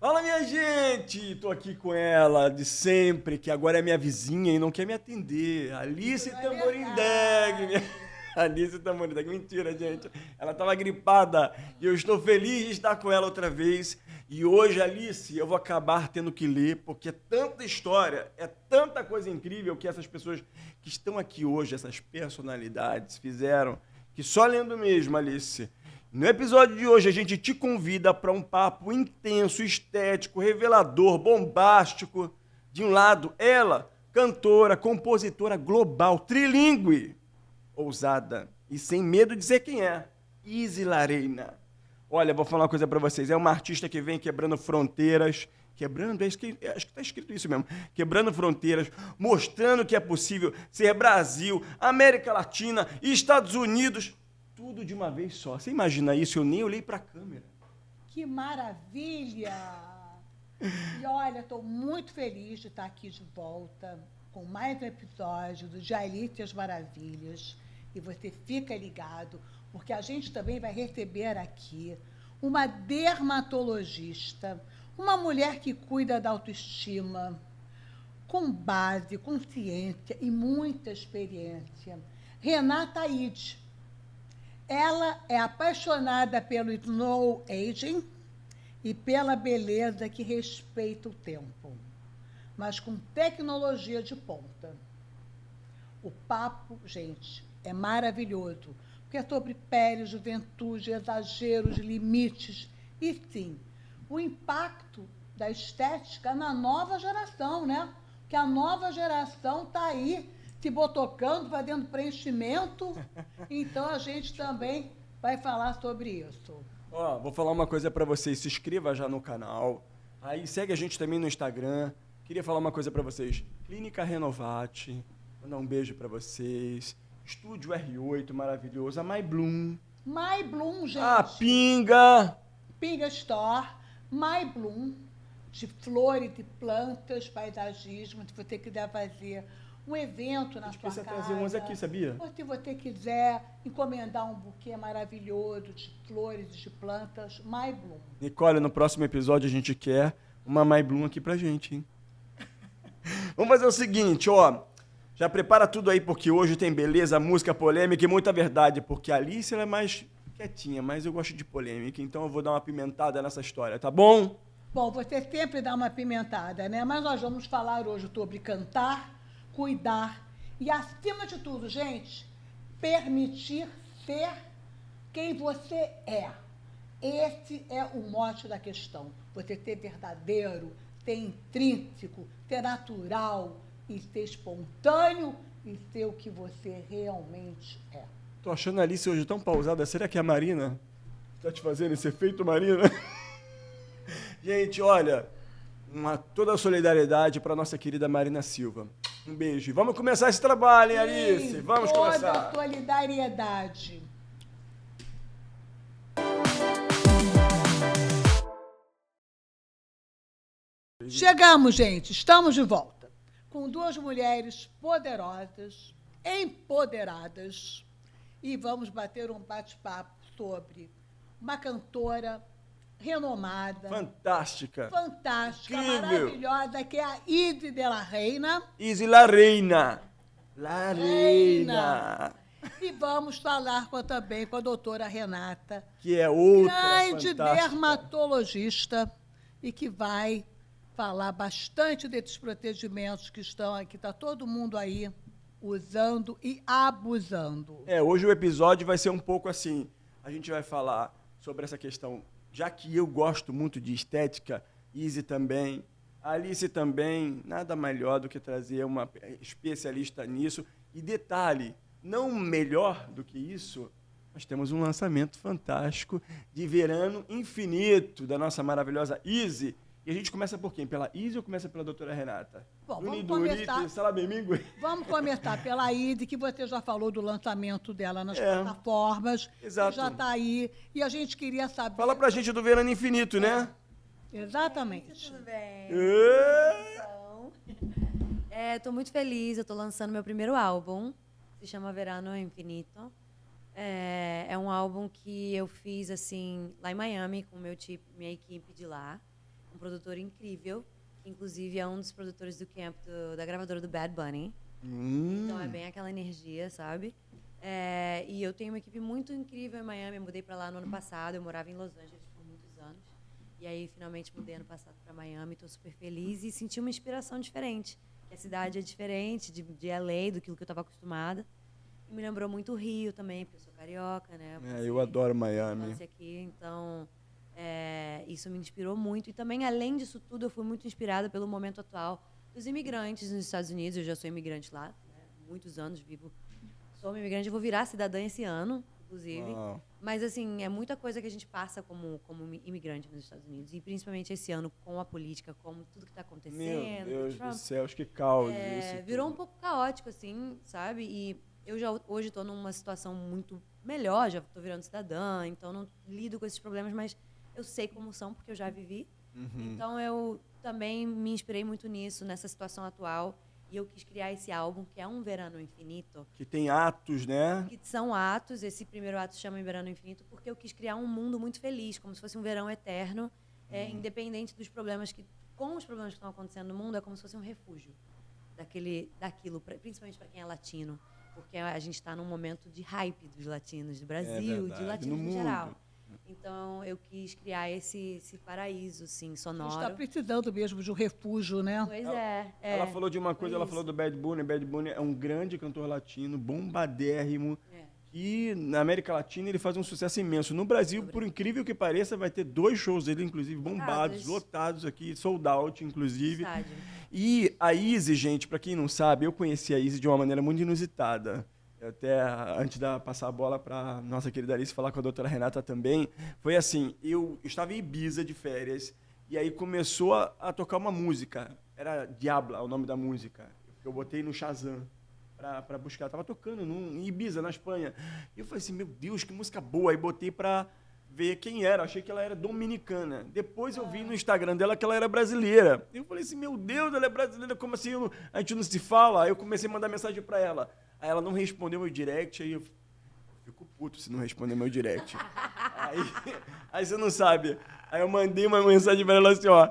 Fala, minha gente! Tô aqui com ela de sempre, que agora é minha vizinha e não quer me atender. Alice Tamborindeg. Alice Tamborindeg. Mentira, gente. Ela tava gripada e eu estou feliz de estar com ela outra vez. E hoje, Alice, eu vou acabar tendo que ler, porque é tanta história, é tanta coisa incrível que essas pessoas que estão aqui hoje, essas personalidades, fizeram, que só lendo mesmo, Alice. No episódio de hoje, a gente te convida para um papo intenso, estético, revelador, bombástico. De um lado, ela, cantora, compositora global, trilingue, ousada e sem medo de dizer quem é, Izzy Lareina. Olha, vou falar uma coisa para vocês. É uma artista que vem quebrando fronteiras, acho que está escrito isso mesmo, quebrando fronteiras, mostrando que é possível ser Brasil, América Latina e Estados Unidos, tudo de uma vez só. Você imagina isso? Eu nem olhei para a câmera. Que maravilha! E olha, estou muito feliz de estar aqui de volta com mais um episódio do Jailite e as Maravilhas. E você fica ligado, porque a gente também vai receber aqui uma dermatologista, uma mulher que cuida da autoestima, com base, com ciência e muita experiência. Renata Aide. Ela é apaixonada pelo slow aging e pela beleza que respeita o tempo, mas com tecnologia de ponta. O papo, gente, é maravilhoso, porque é sobre pele, juventude, exageros, limites e, sim, o impacto da estética na nova geração, né? Que a nova geração está aí se botocando, fazendo preenchimento. Então, a gente também vai falar sobre isso. Ó, vou falar uma coisa pra vocês. Se inscreva já no canal. Aí segue a gente também no Instagram. Queria falar uma coisa pra vocês. Clínica Renovate. Mandar um beijo pra vocês. Estúdio R8, maravilhoso. A My Bloom. My Bloom, gente. A Pinga. Pinga Store. My Bloom, de flores e plantas, paisagismo. Se você quiser fazer um evento na sua casa. Trazer umas aqui, sabia? Ou se você quiser encomendar um buquê maravilhoso de flores e de plantas, My Bloom. Nicole, no próximo episódio a gente quer uma My Bloom aqui pra gente, hein? Vamos fazer o seguinte, ó. Já prepara tudo aí, porque hoje tem beleza, música, polêmica e muita verdade. Porque a Alice ela é mais quietinha, mas eu gosto de polêmica, então eu vou dar uma pimentada nessa história, tá bom? Bom, você sempre dá uma pimentada, né? Mas nós vamos falar hoje sobre cantar, cuidar e, acima de tudo, gente, permitir ser quem você é. Esse é o mote da questão. Você ser verdadeiro, ser intrínseco, ser natural e ser espontâneo e ser o que você realmente é. Tô achando a Alice hoje tão pausada. Será que é a Marina tá te fazendo esse efeito, Marina? Gente, olha, toda a solidariedade para nossa querida Marina Silva. Um beijo. Vamos começar esse trabalho, hein, Alice? Vamos começar. Toda a solidariedade. Chegamos, gente. Estamos de volta. Com duas mulheres poderosas, empoderadas. E vamos bater um bate-papo sobre uma cantora renomada. Fantástica. Incrível. Maravilhosa, que é a Izzy de la Reina. Izzy Lareina. Lareina. E vamos falar também com a doutora Renata, que é outra grande fantástica dermatologista e que vai falar bastante desses procedimentos que estão aqui, está todo mundo aí usando e abusando. Hoje o episódio vai ser um pouco assim, a gente vai falar sobre essa questão, já que eu gosto muito de estética, Izzy também, Alice também, nada melhor do que trazer uma especialista nisso. E detalhe, não melhor do que isso, nós temos um lançamento fantástico de Verano Infinito, da nossa maravilhosa Izzy. E a gente começa por quem? Pela Izzy ou começa pela doutora Renata? Bom, vamos começar pela Izzy, que você já falou do lançamento dela nas plataformas. Exato. Já está aí. E a gente queria saber... Fala pra gente do Verano Infinito, né? Exatamente. Tudo bem? Estou muito feliz, eu estou lançando meu primeiro álbum, se chama Verano Infinito. É um álbum que eu fiz assim lá em Miami com minha equipe de lá. Um produtor incrível. Inclusive, é um dos produtores do camp da gravadora do Bad Bunny. Então, é bem aquela energia, sabe? E eu tenho uma equipe muito incrível em Miami. Eu mudei para lá no ano passado. Eu morava em Los Angeles por muitos anos. E aí, finalmente, mudei ano passado para Miami. Estou super feliz e senti uma inspiração diferente. Que a cidade é diferente de LA, do que eu estava acostumada. E me lembrou muito o Rio também, porque eu sou carioca, né? Eu adoro Miami. Aqui, então, isso me inspirou muito. E também, além disso tudo, eu fui muito inspirada pelo momento atual dos imigrantes nos Estados Unidos. Eu já sou imigrante lá, né? Muitos anos sou uma imigrante, eu vou virar cidadã esse ano, inclusive. Uau. Mas, assim, é muita coisa que a gente passa como imigrante nos Estados Unidos. E, principalmente, esse ano, com a política, com tudo que está acontecendo. Meu Deus Trump, do céu, que caos isso. virou um pouco caótico, assim, sabe? E eu já hoje estou numa situação muito melhor, já estou virando cidadã, então não lido com esses problemas, mas eu sei como são, porque eu já vivi. Então, eu também me inspirei muito nisso, nessa situação atual. E eu quis criar esse álbum, que é Um Verano Infinito. Que tem atos, né? Que são atos. Esse primeiro ato se chama Um Verano Infinito, porque eu quis criar um mundo muito feliz, como se fosse um verão eterno, independente dos problemas com os problemas que estão acontecendo no mundo, é como se fosse um refúgio daquilo, principalmente para quem é latino. Porque a gente está num momento de hype dos latinos, do Brasil, de latinos no geral. Então, eu quis criar esse paraíso, assim, sonoro. A gente está precisando mesmo de um refúgio, né? Pois é. Ela falou de uma coisa, ela falou do Bad Bunny. Bad Bunny é um grande cantor latino, bombadérrimo. E na América Latina ele faz um sucesso imenso. No Brasil, por incrível que pareça, vai ter 2 shows dele, inclusive, bombados, lotados aqui, sold out, inclusive. Estádio. E a Izzy, gente, para quem não sabe, eu conheci a Izzy de uma maneira muito inusitada. Até antes de passar a bola para nossa querida Alice falar com a doutora Renata também, foi assim, eu estava em Ibiza de férias, e aí começou a tocar uma música, era Diabla o nome da música, eu botei no Shazam para buscar, estava tocando em Ibiza, na Espanha, e eu falei assim, meu Deus, que música boa, aí botei para ver quem era, achei que ela era dominicana, depois eu vi no Instagram dela que ela era brasileira, eu falei assim, meu Deus, ela é brasileira, como assim a gente não se fala? Aí eu comecei a mandar mensagem para ela. Aí ela não respondeu meu direct, aí eu fico puto se não responder meu direct. aí você não sabe. Aí eu mandei uma mensagem pra ela assim, ó,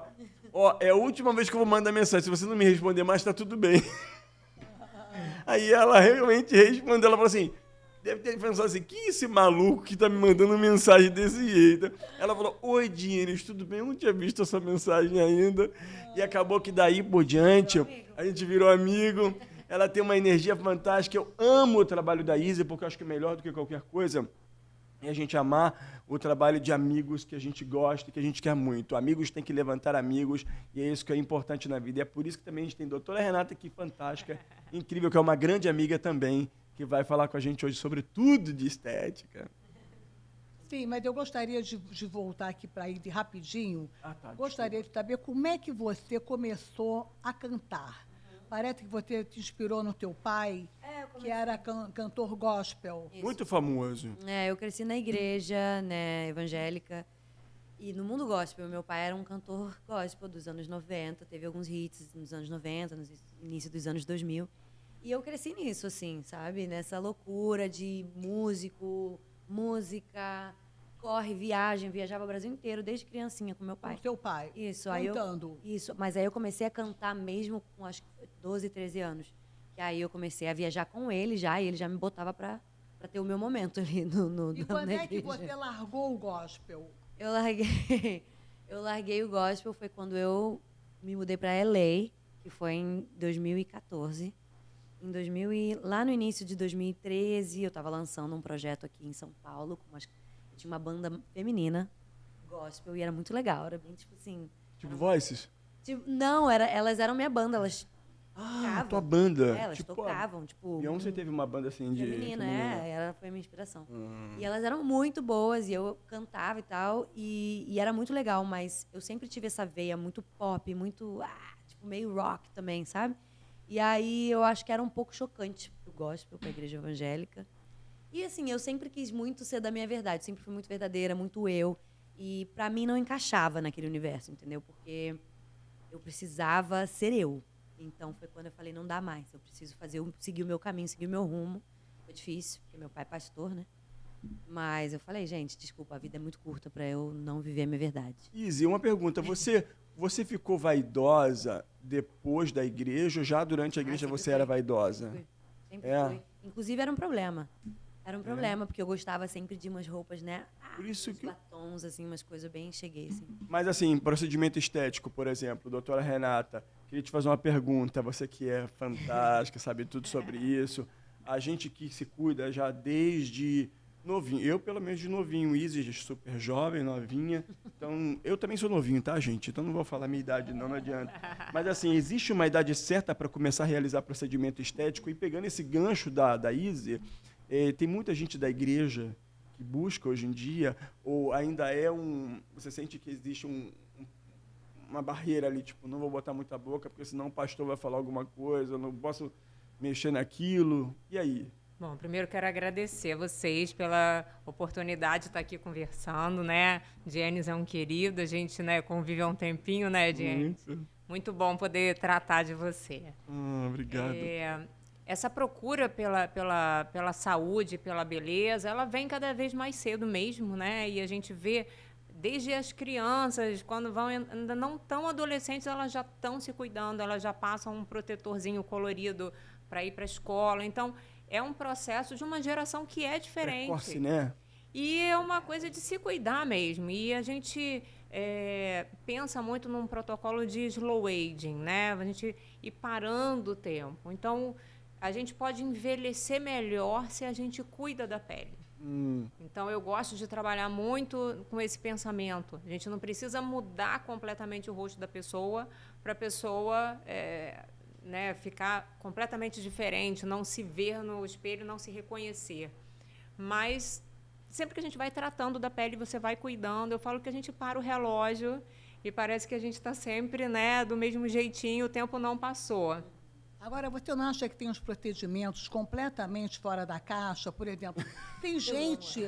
é a última vez que eu vou mandar mensagem, se você não me responder mais, tá tudo bem. Aí ela realmente respondeu, ela falou assim, deve ter pensado assim, que esse maluco que tá me mandando mensagem desse jeito? Ela falou, oi, Dines, tudo bem? Eu não tinha visto essa mensagem ainda. E acabou que daí por diante, a gente virou amigo. Ela tem uma energia fantástica. Eu amo o trabalho da Izzy, porque eu acho que é melhor do que qualquer coisa é a gente amar o trabalho de amigos que a gente gosta e que a gente quer muito. Amigos têm que levantar amigos, e é isso que é importante na vida. E é por isso que também a gente tem a doutora Renata aqui, fantástica, incrível, que é uma grande amiga também, que vai falar com a gente hoje sobre tudo de estética. Sim, mas eu gostaria de voltar aqui para ir rapidinho. Tá, gostaria de saber como é que você começou a cantar. Parece que você te inspirou no teu pai, que era cantor gospel. Isso. Muito famoso. Eu cresci na igreja, né, evangélica. E no mundo gospel, meu pai era um cantor gospel dos anos 90. Teve alguns hits nos anos 90, no início dos anos 2000. E eu cresci nisso, assim, sabe? Nessa loucura de música, viajava o Brasil inteiro desde criancinha com meu pai. Com teu pai? Isso. Cantando? Mas aí eu comecei a cantar mesmo com acho que 12, 13 anos. Que aí eu comecei a viajar com ele já, e ele já me botava pra ter o meu momento ali no E quando é que você largou o gospel? Eu larguei o gospel foi quando eu me mudei pra LA, que foi em 2014. Lá no início de 2013, eu estava lançando um projeto aqui em São Paulo, tinha uma banda feminina, gospel, e era muito legal. Era bem, tipo assim... Tipo Voices? Não, elas eram minha banda, elas tocavam. Tua banda. Elas tocavam, tipo... Beyoncé teve uma banda assim de... Feminina, ela foi a minha inspiração. E elas eram muito boas, e eu cantava e tal, e era muito legal, mas eu sempre tive essa veia muito pop, muito, tipo, meio rock também, sabe? E aí eu acho que era um pouco chocante pro gospel, pra igreja evangélica. E assim, eu sempre quis muito ser da minha verdade, sempre fui muito verdadeira, muito eu. E pra mim não encaixava naquele universo, entendeu? Porque eu precisava ser eu. Então foi quando eu falei, não dá mais, eu preciso seguir o meu caminho, seguir o meu rumo. Foi difícil, porque meu pai é pastor, né? Mas eu falei, gente, desculpa, a vida é muito curta pra eu não viver a minha verdade. Izzy, uma pergunta, você Você ficou vaidosa depois da igreja ou já durante a igreja Sempre você era fui. vaidosa? Sempre É. fui. Inclusive, era um problema. Era um problema, porque eu gostava sempre de umas roupas, né? Por isso uns que... batons, assim, umas coisas bem cheguei, assim. Mas assim, procedimento estético, por exemplo, doutora Renata, queria te fazer uma pergunta, você que é fantástica, sabe tudo sobre isso, a gente que se cuida já desde novinho, eu pelo menos de novinho, Isis super jovem, novinha, então eu também sou novinho, tá, gente? Então não vou falar minha idade não adianta. Mas assim, existe uma idade certa para começar a realizar procedimento estético? E pegando esse gancho da Isis, tem muita gente da igreja que busca hoje em dia, ou ainda é você sente que existe uma barreira ali, tipo, não vou botar muita boca, porque senão o pastor vai falar alguma coisa, eu não posso mexer naquilo. E aí? Bom, primeiro quero agradecer a vocês pela oportunidade de estar aqui conversando, né? Dianes é um querido, a gente, né, convive há um tempinho, né, Dianes? Muito bom poder tratar de você. Obrigado. Essa procura pela saúde, pela beleza, ela vem cada vez mais cedo mesmo, né? E a gente vê desde as crianças, quando vão ainda não tão adolescentes, elas já estão se cuidando, elas já passam um protetorzinho colorido para ir para a escola. Então, é um processo de uma geração que é diferente. Precoce, né? E é uma coisa de se cuidar mesmo. E a gente pensa muito num protocolo de slow aging, né? A gente ir parando o tempo. Então, a gente pode envelhecer melhor se a gente cuida da pele. Então, eu gosto de trabalhar muito com esse pensamento. A gente não precisa mudar completamente o rosto da pessoa para a pessoa né, ficar completamente diferente, não se ver no espelho, não se reconhecer. Mas, sempre que a gente vai tratando da pele, você vai cuidando. Eu falo que a gente para o relógio e parece que a gente está sempre, né, do mesmo jeitinho, o tempo não passou. Agora, você não acha que tem uns procedimentos completamente fora da caixa? Por exemplo, tem gente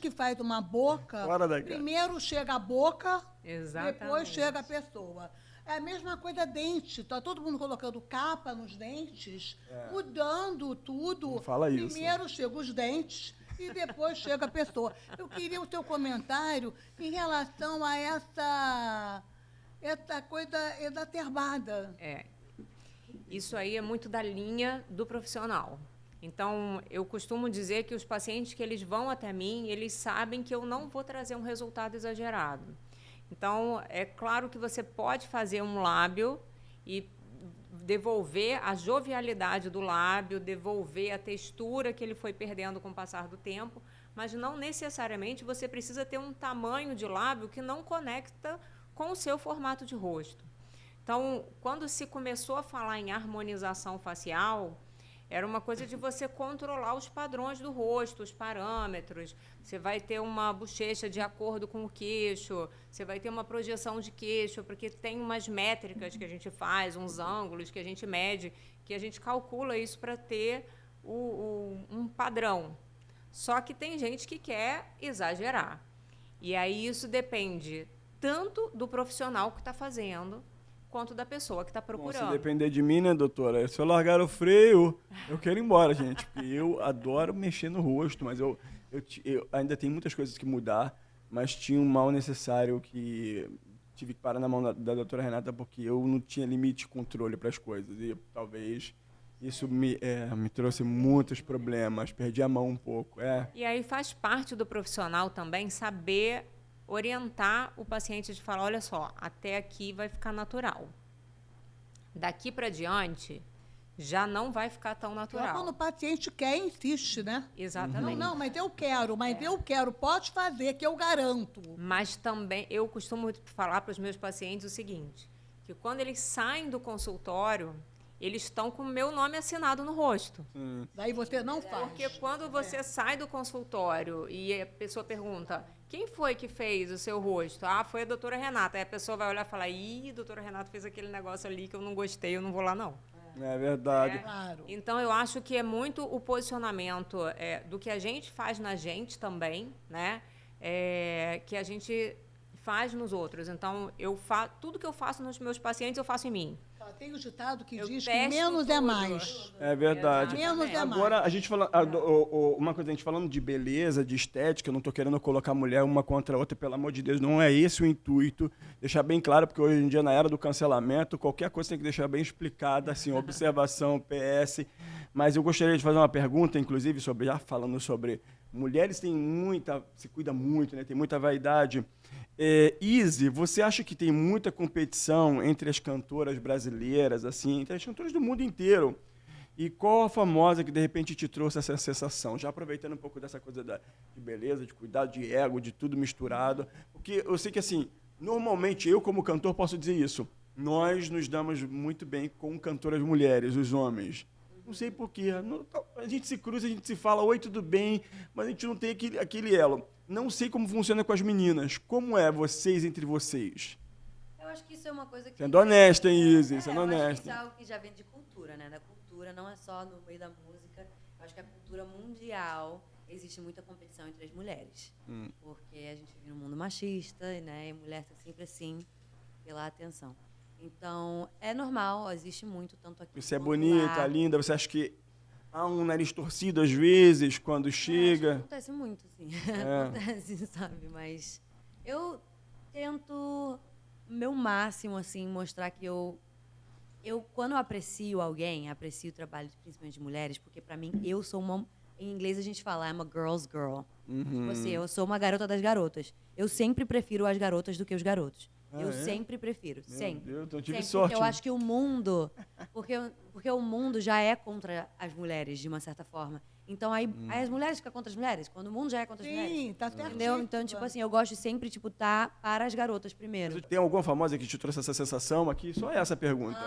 que faz uma boca, Fora da caixa. primeiro chega a boca, Exatamente. depois chega a pessoa. É a mesma coisa dente. Está todo mundo colocando capa nos dentes, mudando tudo. Não fala isso. Primeiro chega os dentes e depois chega a pessoa. Eu queria o seu comentário em relação a essa coisa exacerbada. Isso aí é muito da linha do profissional. Então, eu costumo dizer que os pacientes que eles vão até mim, eles sabem que eu não vou trazer um resultado exagerado. Então, é claro que você pode fazer um lábio e devolver a jovialidade do lábio, devolver a textura que ele foi perdendo com o passar do tempo, mas não necessariamente você precisa ter um tamanho de lábio que não conecta com o seu formato de rosto. Então, quando se começou a falar em harmonização facial, era uma coisa de você controlar os padrões do rosto, os parâmetros. Você vai ter uma bochecha de acordo com o queixo, você vai ter uma projeção de queixo, porque tem umas métricas que a gente faz, uns ângulos que a gente mede, que a gente calcula isso para ter um padrão. Só que tem gente que quer exagerar. E aí isso depende tanto do profissional que está fazendo, quanto da pessoa que está Bom, procurando. se depender de mim, né, doutora? Se eu largar o freio, eu quero ir embora, gente. Porque eu adoro mexer no rosto, mas eu ainda tenho muitas coisas que mudar, mas tinha um mal necessário que tive que parar na mão da doutora Renata porque eu não tinha limite de controle para as coisas. E talvez isso me trouxe muitos problemas, perdi a mão um pouco. E aí faz parte do profissional também saber orientar o paciente de falar, olha só, até aqui vai ficar natural. Daqui para diante, já não vai ficar tão natural. Quando o paciente quer, insiste, né? Exatamente. Não, mas eu quero, pode fazer, que eu garanto. Mas também, eu costumo falar para os meus pacientes o seguinte, que quando eles saem do consultório, eles estão com o meu nome assinado no rosto. Daí você não faz. Porque quando você sai do consultório e a pessoa pergunta, quem foi que fez o seu rosto? Ah, foi a doutora Renata. Aí a pessoa vai olhar e falar, ih, a doutora Renata fez aquele negócio ali que eu não gostei, eu não vou lá, não. É verdade. Claro. Então, eu acho que é muito o posicionamento do que a gente faz na gente também, né? Que a gente faz nos outros. Então, tudo que eu faço nos meus pacientes, eu faço em mim. Tem o ditado que Eu diz que testo menos é tudo. mais. É verdade. Menos é mais. Agora, a gente fala, uma coisa, a gente falando de beleza, de estética, eu não tô querendo colocar mulher uma contra a outra, pelo amor de Deus, não é esse o intuito. Deixar bem claro, porque hoje em dia, na era do cancelamento, qualquer coisa tem que deixar bem explicada, assim, observação, PS. Mas eu gostaria de fazer uma pergunta, inclusive, já falando sobre mulheres têm se cuida muito, né? Tem muita vaidade. Izzy, você acha que tem muita competição entre as cantoras brasileiras, assim, entre as cantoras do mundo inteiro? E qual a famosa que, de repente, te trouxe essa sensação? Já aproveitando um pouco dessa coisa de beleza, de cuidado, de ego, de tudo misturado. Porque eu sei que, assim, normalmente, eu como cantor posso dizer isso. Nós nos damos muito bem com cantoras mulheres, os homens. Não sei porquê. A gente se cruza, a gente se fala, oi, tudo bem? Mas a gente não tem aquele elo. Não sei como funciona com as meninas. Como é vocês entre vocês? Eu acho que isso é uma coisa que... Sendo honesta, hein, Izzy? Sendo eu acho que honesta. isso é algo que já vem de cultura, né? Da cultura, não é só no meio da música. Eu acho que a cultura mundial existe muita competição entre as mulheres. Porque a gente vive num mundo machista, né? E mulher está sempre assim, pela atenção. Então, é normal, existe muito, tanto aqui Você é quanto bonita, lá. linda. Você acha que há um nariz torcido às vezes, quando chega? Acontece muito, sim. É. Acontece, sabe? Mas eu tento meu máximo, assim, mostrar que eu quando eu aprecio alguém, aprecio o trabalho, principalmente de mulheres, porque pra mim, eu sou uma... Em inglês a gente fala, I'm a girl's girl. Tipo assim, eu sou uma garota das garotas. Eu sempre prefiro as garotas do que os garotos. Eu sempre prefiro, sempre. Meu Deus, então eu tive Sempre, sorte. porque eu acho que o mundo... Porque o mundo já é contra as mulheres, de uma certa forma. Então, aí as mulheres ficam contra as mulheres, quando o mundo já é contra as mulheres. Sim, tá certo. Entendeu? Então, tipo assim, eu gosto de sempre, tipo, tá para as garotas primeiro. Tem alguma famosa que te trouxe essa sensação aqui? Só essa pergunta.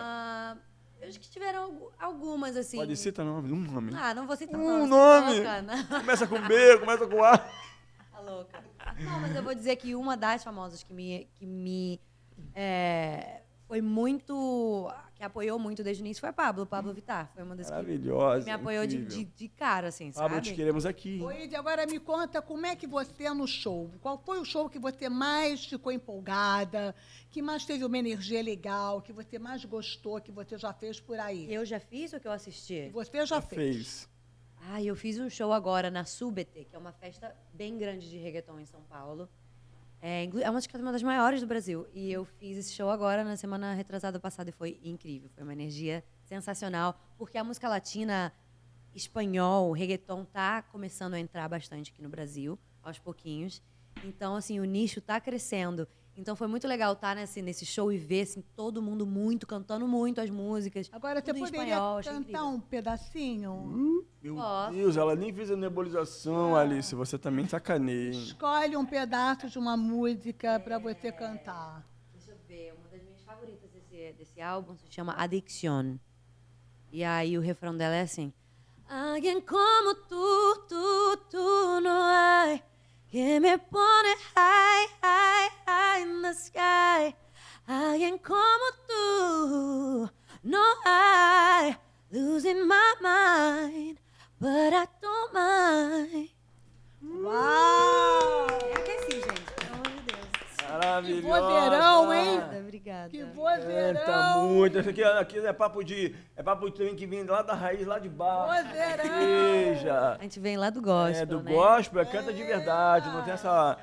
Eu acho que tiveram algumas, assim. Pode citar nome, um nome. Ah, não vou citar Um nome. nome. Louca, não. Começa com B, começa com A. Tá louca. Não, mas eu vou dizer que uma das famosas que me foi muito... que apoiou muito desde o início foi a Pablo Vittar. Foi uma das Maravilhosa. que me apoiou de cara, assim, Pablo, sabe? te queremos aqui. Oi, Ide, agora me conta como é que você no show. Qual foi o show que você mais ficou empolgada, que mais teve uma energia legal, que você mais gostou, que você já fez por aí? Eu já fiz ou que eu assisti? Que você já fez. Eu fiz um show agora na Súbete, que é uma festa bem grande de reggaeton em São Paulo. É uma das maiores do Brasil. E eu fiz esse show agora, na semana retrasada passada, e foi incrível. Foi uma energia sensacional, porque a música latina, espanhol, reggaeton, tá começando a entrar bastante aqui no Brasil, aos pouquinhos. Então, assim, o nicho tá crescendo. Então, foi muito legal estar nesse show e ver, assim, todo mundo cantando muito as músicas. Agora, você tudo em poderia espanhol, achei cantar incrível. um pedacinho? Meu Posso. Deus, ela nem fez a nebulização, Alice. Você também sacaneia, hein? Escolhe um pedaço de uma música para você cantar. Deixa eu ver, uma das minhas favoritas desse álbum se chama Adicción. E aí o refrão dela é assim: alguien como tú no hay, que me pone high, high, high in the sky. Alguien como tú no hay, losing my mind, but I don't mind. Uau! É que assim, gente, pelo amor de Deus. Maravilhosa. Que vozeirão, hein? Obrigada. Que Canta vozeirão! muito. Isso aqui é papo de também que vem lá da raiz, lá de baixo. Vozeirão! Veja. A gente vem lá do gospel, Do né? gospel, canta de verdade, não tem essa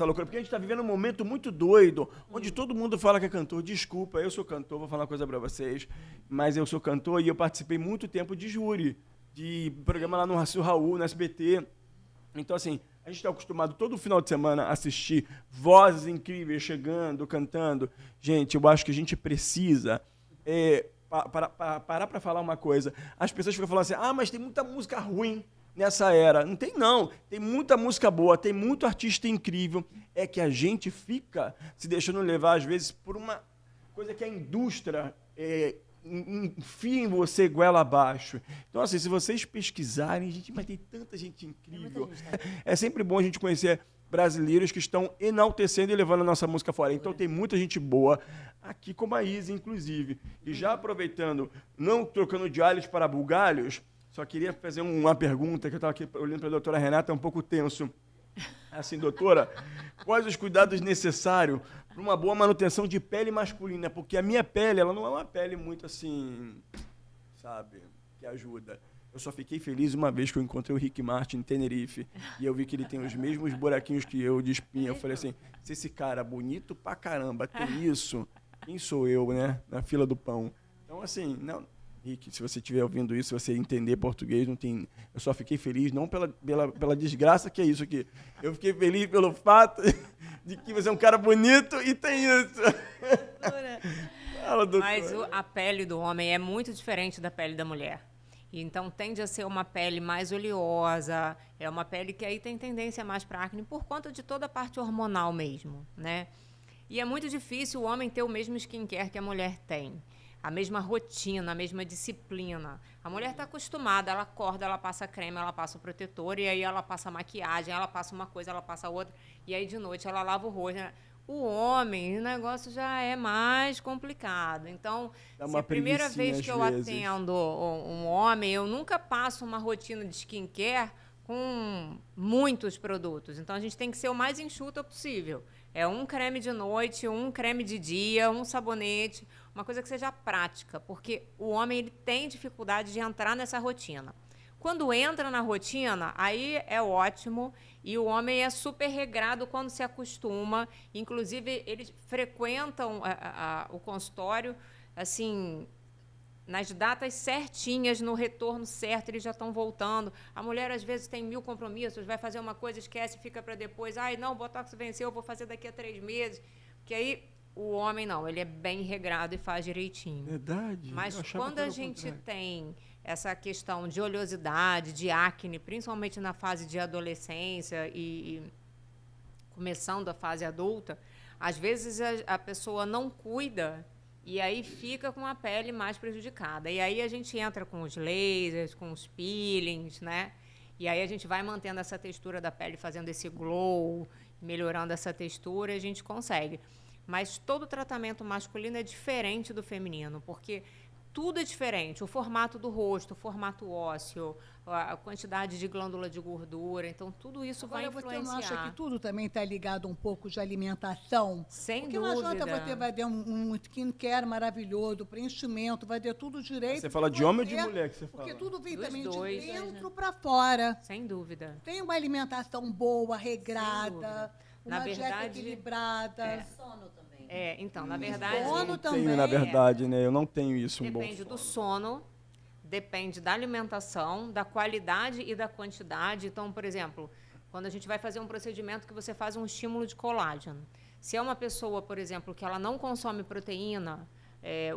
loucura. Porque a gente tá vivendo um momento muito doido, onde todo mundo fala que é cantor. Desculpa, eu sou cantor, vou falar uma coisa pra vocês, mas eu sou cantor e eu participei muito tempo de júri, de programa lá no Raul, no SBT. Então, assim, a gente está acostumado todo final de semana a assistir vozes incríveis chegando, cantando. Gente, eu acho que a gente precisa parar para falar uma coisa. As pessoas ficam falando assim, mas tem muita música ruim nessa era. Não tem, não. Tem muita música boa, tem muito artista incrível. É que a gente fica se deixando levar, às vezes, por uma coisa que a indústria enfia em você goela abaixo. Então, assim, se vocês pesquisarem, gente, mas tem tanta gente incrível. É sempre bom a gente conhecer brasileiros que estão enaltecendo e levando a nossa música fora. Então, tem muita gente boa aqui, como a Izzy, inclusive. E já aproveitando, não trocando de alhos para bugalhos, só queria fazer uma pergunta, que eu estava aqui olhando para a doutora Renata, um pouco tenso. Assim, doutora, quais os cuidados necessários para uma boa manutenção de pele masculina? Porque a minha pele, ela não é uma pele muito assim, sabe, que ajuda. Eu só fiquei feliz uma vez que eu encontrei o Rick Martin em Tenerife e eu vi que ele tem os mesmos buraquinhos que eu de espinha. Eu falei assim, se esse cara bonito pra caramba tem isso, quem sou eu, né? Na fila do pão. Então, assim, não... Rick, se você estiver ouvindo isso, se você entender português, não tem... Eu só fiquei feliz, não pela desgraça que é isso aqui. Eu fiquei feliz pelo fato de que você é um cara bonito e tem isso. Fala, doutora. Mas a pele do homem é muito diferente da pele da mulher. Então, tende a ser uma pele mais oleosa, é uma pele que aí tem tendência mais para acne, por conta de toda a parte hormonal mesmo, né? E é muito difícil o homem ter o mesmo skincare que a mulher tem. A mesma rotina, a mesma disciplina. A mulher está acostumada, ela acorda, ela passa creme, ela passa o protetor, e aí ela passa maquiagem, ela passa uma coisa, ela passa outra, e aí de noite ela lava o rosto, né? O homem, o negócio já é mais complicado. Então, se a primeira vez que eu atendo um homem, eu nunca passo uma rotina de skincare com muitos produtos. Então, a gente tem que ser o mais enxuta possível. É um creme de noite, um creme de dia, um sabonete, uma coisa que seja prática, porque o homem ele tem dificuldade de entrar nessa rotina. Quando entra na rotina, aí é ótimo, e o homem é super regrado quando se acostuma. Inclusive, eles frequentam o consultório, assim, nas datas certinhas, no retorno certo, eles já estão voltando. A mulher, às vezes, tem 1000 compromissos, vai fazer uma coisa, esquece, fica para depois. Ai, não, o Botox venceu, eu vou fazer daqui a 3 meses. Porque aí, o homem não, ele é bem regrado e faz direitinho. Verdade. Mas quando a gente tem essa questão de oleosidade, de acne, principalmente na fase de adolescência e começando a fase adulta, às vezes a pessoa não cuida e aí fica com a pele mais prejudicada. E aí a gente entra com os lasers, com os peelings, né? E aí a gente vai mantendo essa textura da pele, fazendo esse glow, melhorando essa textura, e a gente consegue. Mas todo tratamento masculino é diferente do feminino, porque tudo é diferente. O formato do rosto, o formato ósseo, a quantidade de glândula de gordura. Então, tudo isso vai influenciar. Você não acha que tudo também está ligado um pouco de alimentação? Sem Porque dúvida. não adianta você vai ter um skincare maravilhoso, preenchimento, vai ter tudo direito. Você fala de homem ou de mulher que você fala? Porque tudo vem Dos também dois, de dentro para fora. Sem dúvida. Tem uma alimentação boa, regrada, Na uma dieta verdade, equilibrada. Sono também. Então, na verdade... Sono Eu também. tenho, na verdade, né? Eu não tenho isso, Depende do sono, depende da alimentação, da qualidade e da quantidade. Então, por exemplo, quando a gente vai fazer um procedimento que você faz um estímulo de colágeno. Se é uma pessoa, por exemplo, que ela não consome proteína,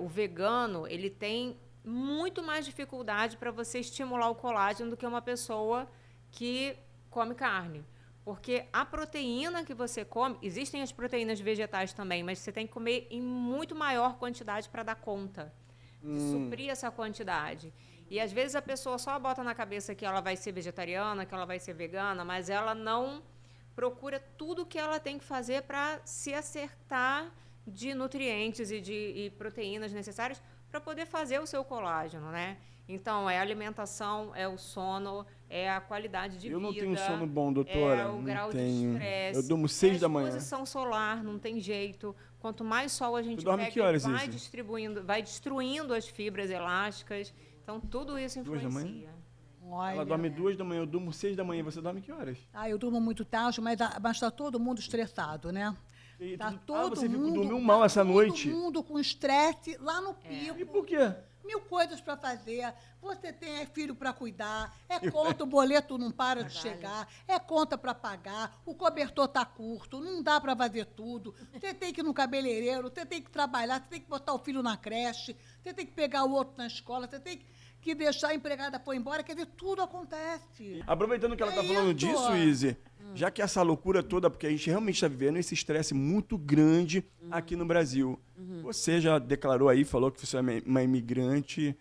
o vegano, ele tem muito mais dificuldade para você estimular o colágeno do que uma pessoa que come carne. Porque a proteína que você come, existem as proteínas vegetais também, mas você tem que comer em muito maior quantidade para dar conta de suprir essa quantidade. E às vezes a pessoa só bota na cabeça que ela vai ser vegetariana, que ela vai ser vegana, mas ela não procura tudo o que ela tem que fazer para se acertar de nutrientes e proteínas necessárias para poder fazer o seu colágeno, né? Então, é a alimentação, é o sono, é a qualidade de vida. Eu não tenho sono bom, doutora. É o grau de estresse. Eu durmo 6 da manhã. É a exposição solar, não tem jeito. Quanto mais sol a gente dorme que horas, vai distribuindo, vai destruindo as fibras elásticas. Então, tudo isso 2 da manhã? influencia. Olha, Ela dorme 2 da manhã, eu durmo 6 da manhã. Você dorme que horas? eu durmo muito tarde, mas está todo mundo estressado, né? Tá todo você mundo, dormiu mal essa noite? Todo mundo com estresse lá no pico. E por quê? 1000 coisas para fazer, você tem filho para cuidar, conta, o boleto não para de chegar, conta para pagar, o cobertor tá curto, não dá para fazer tudo, você tem que ir no cabeleireiro, você tem que trabalhar, você tem que botar o filho na creche, você tem que pegar o outro na escola, você tem que deixar a empregada for embora, quer dizer, tudo acontece. Aproveitando que ela está falando disso, Izzy, já que essa loucura toda, porque a gente realmente está vivendo esse estresse muito grande aqui no Brasil. Você já declarou aí, falou que você é uma imigrante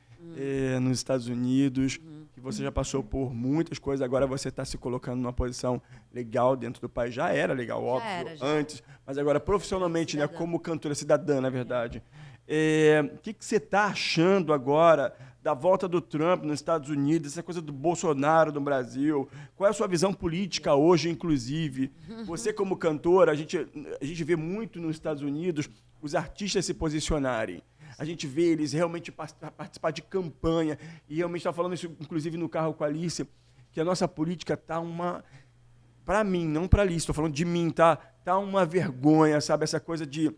nos Estados Unidos, que você já passou por muitas coisas, agora você está se colocando numa posição legal dentro do país. Já era legal, óbvio, já. antes, mas agora profissionalmente, né, como cantora cidadã, na verdade. O que você está achando agora da volta do Trump nos Estados Unidos, essa coisa do Bolsonaro no Brasil? Qual é a sua visão política hoje, inclusive? Você, como cantora, a gente vê muito nos Estados Unidos os artistas se posicionarem. A gente vê eles realmente participar de campanha. E realmente estava falando isso, inclusive, no carro com a Alice, que a nossa política está uma... Para mim, não para a Alice, estou falando de mim, tá uma vergonha, sabe? Essa coisa de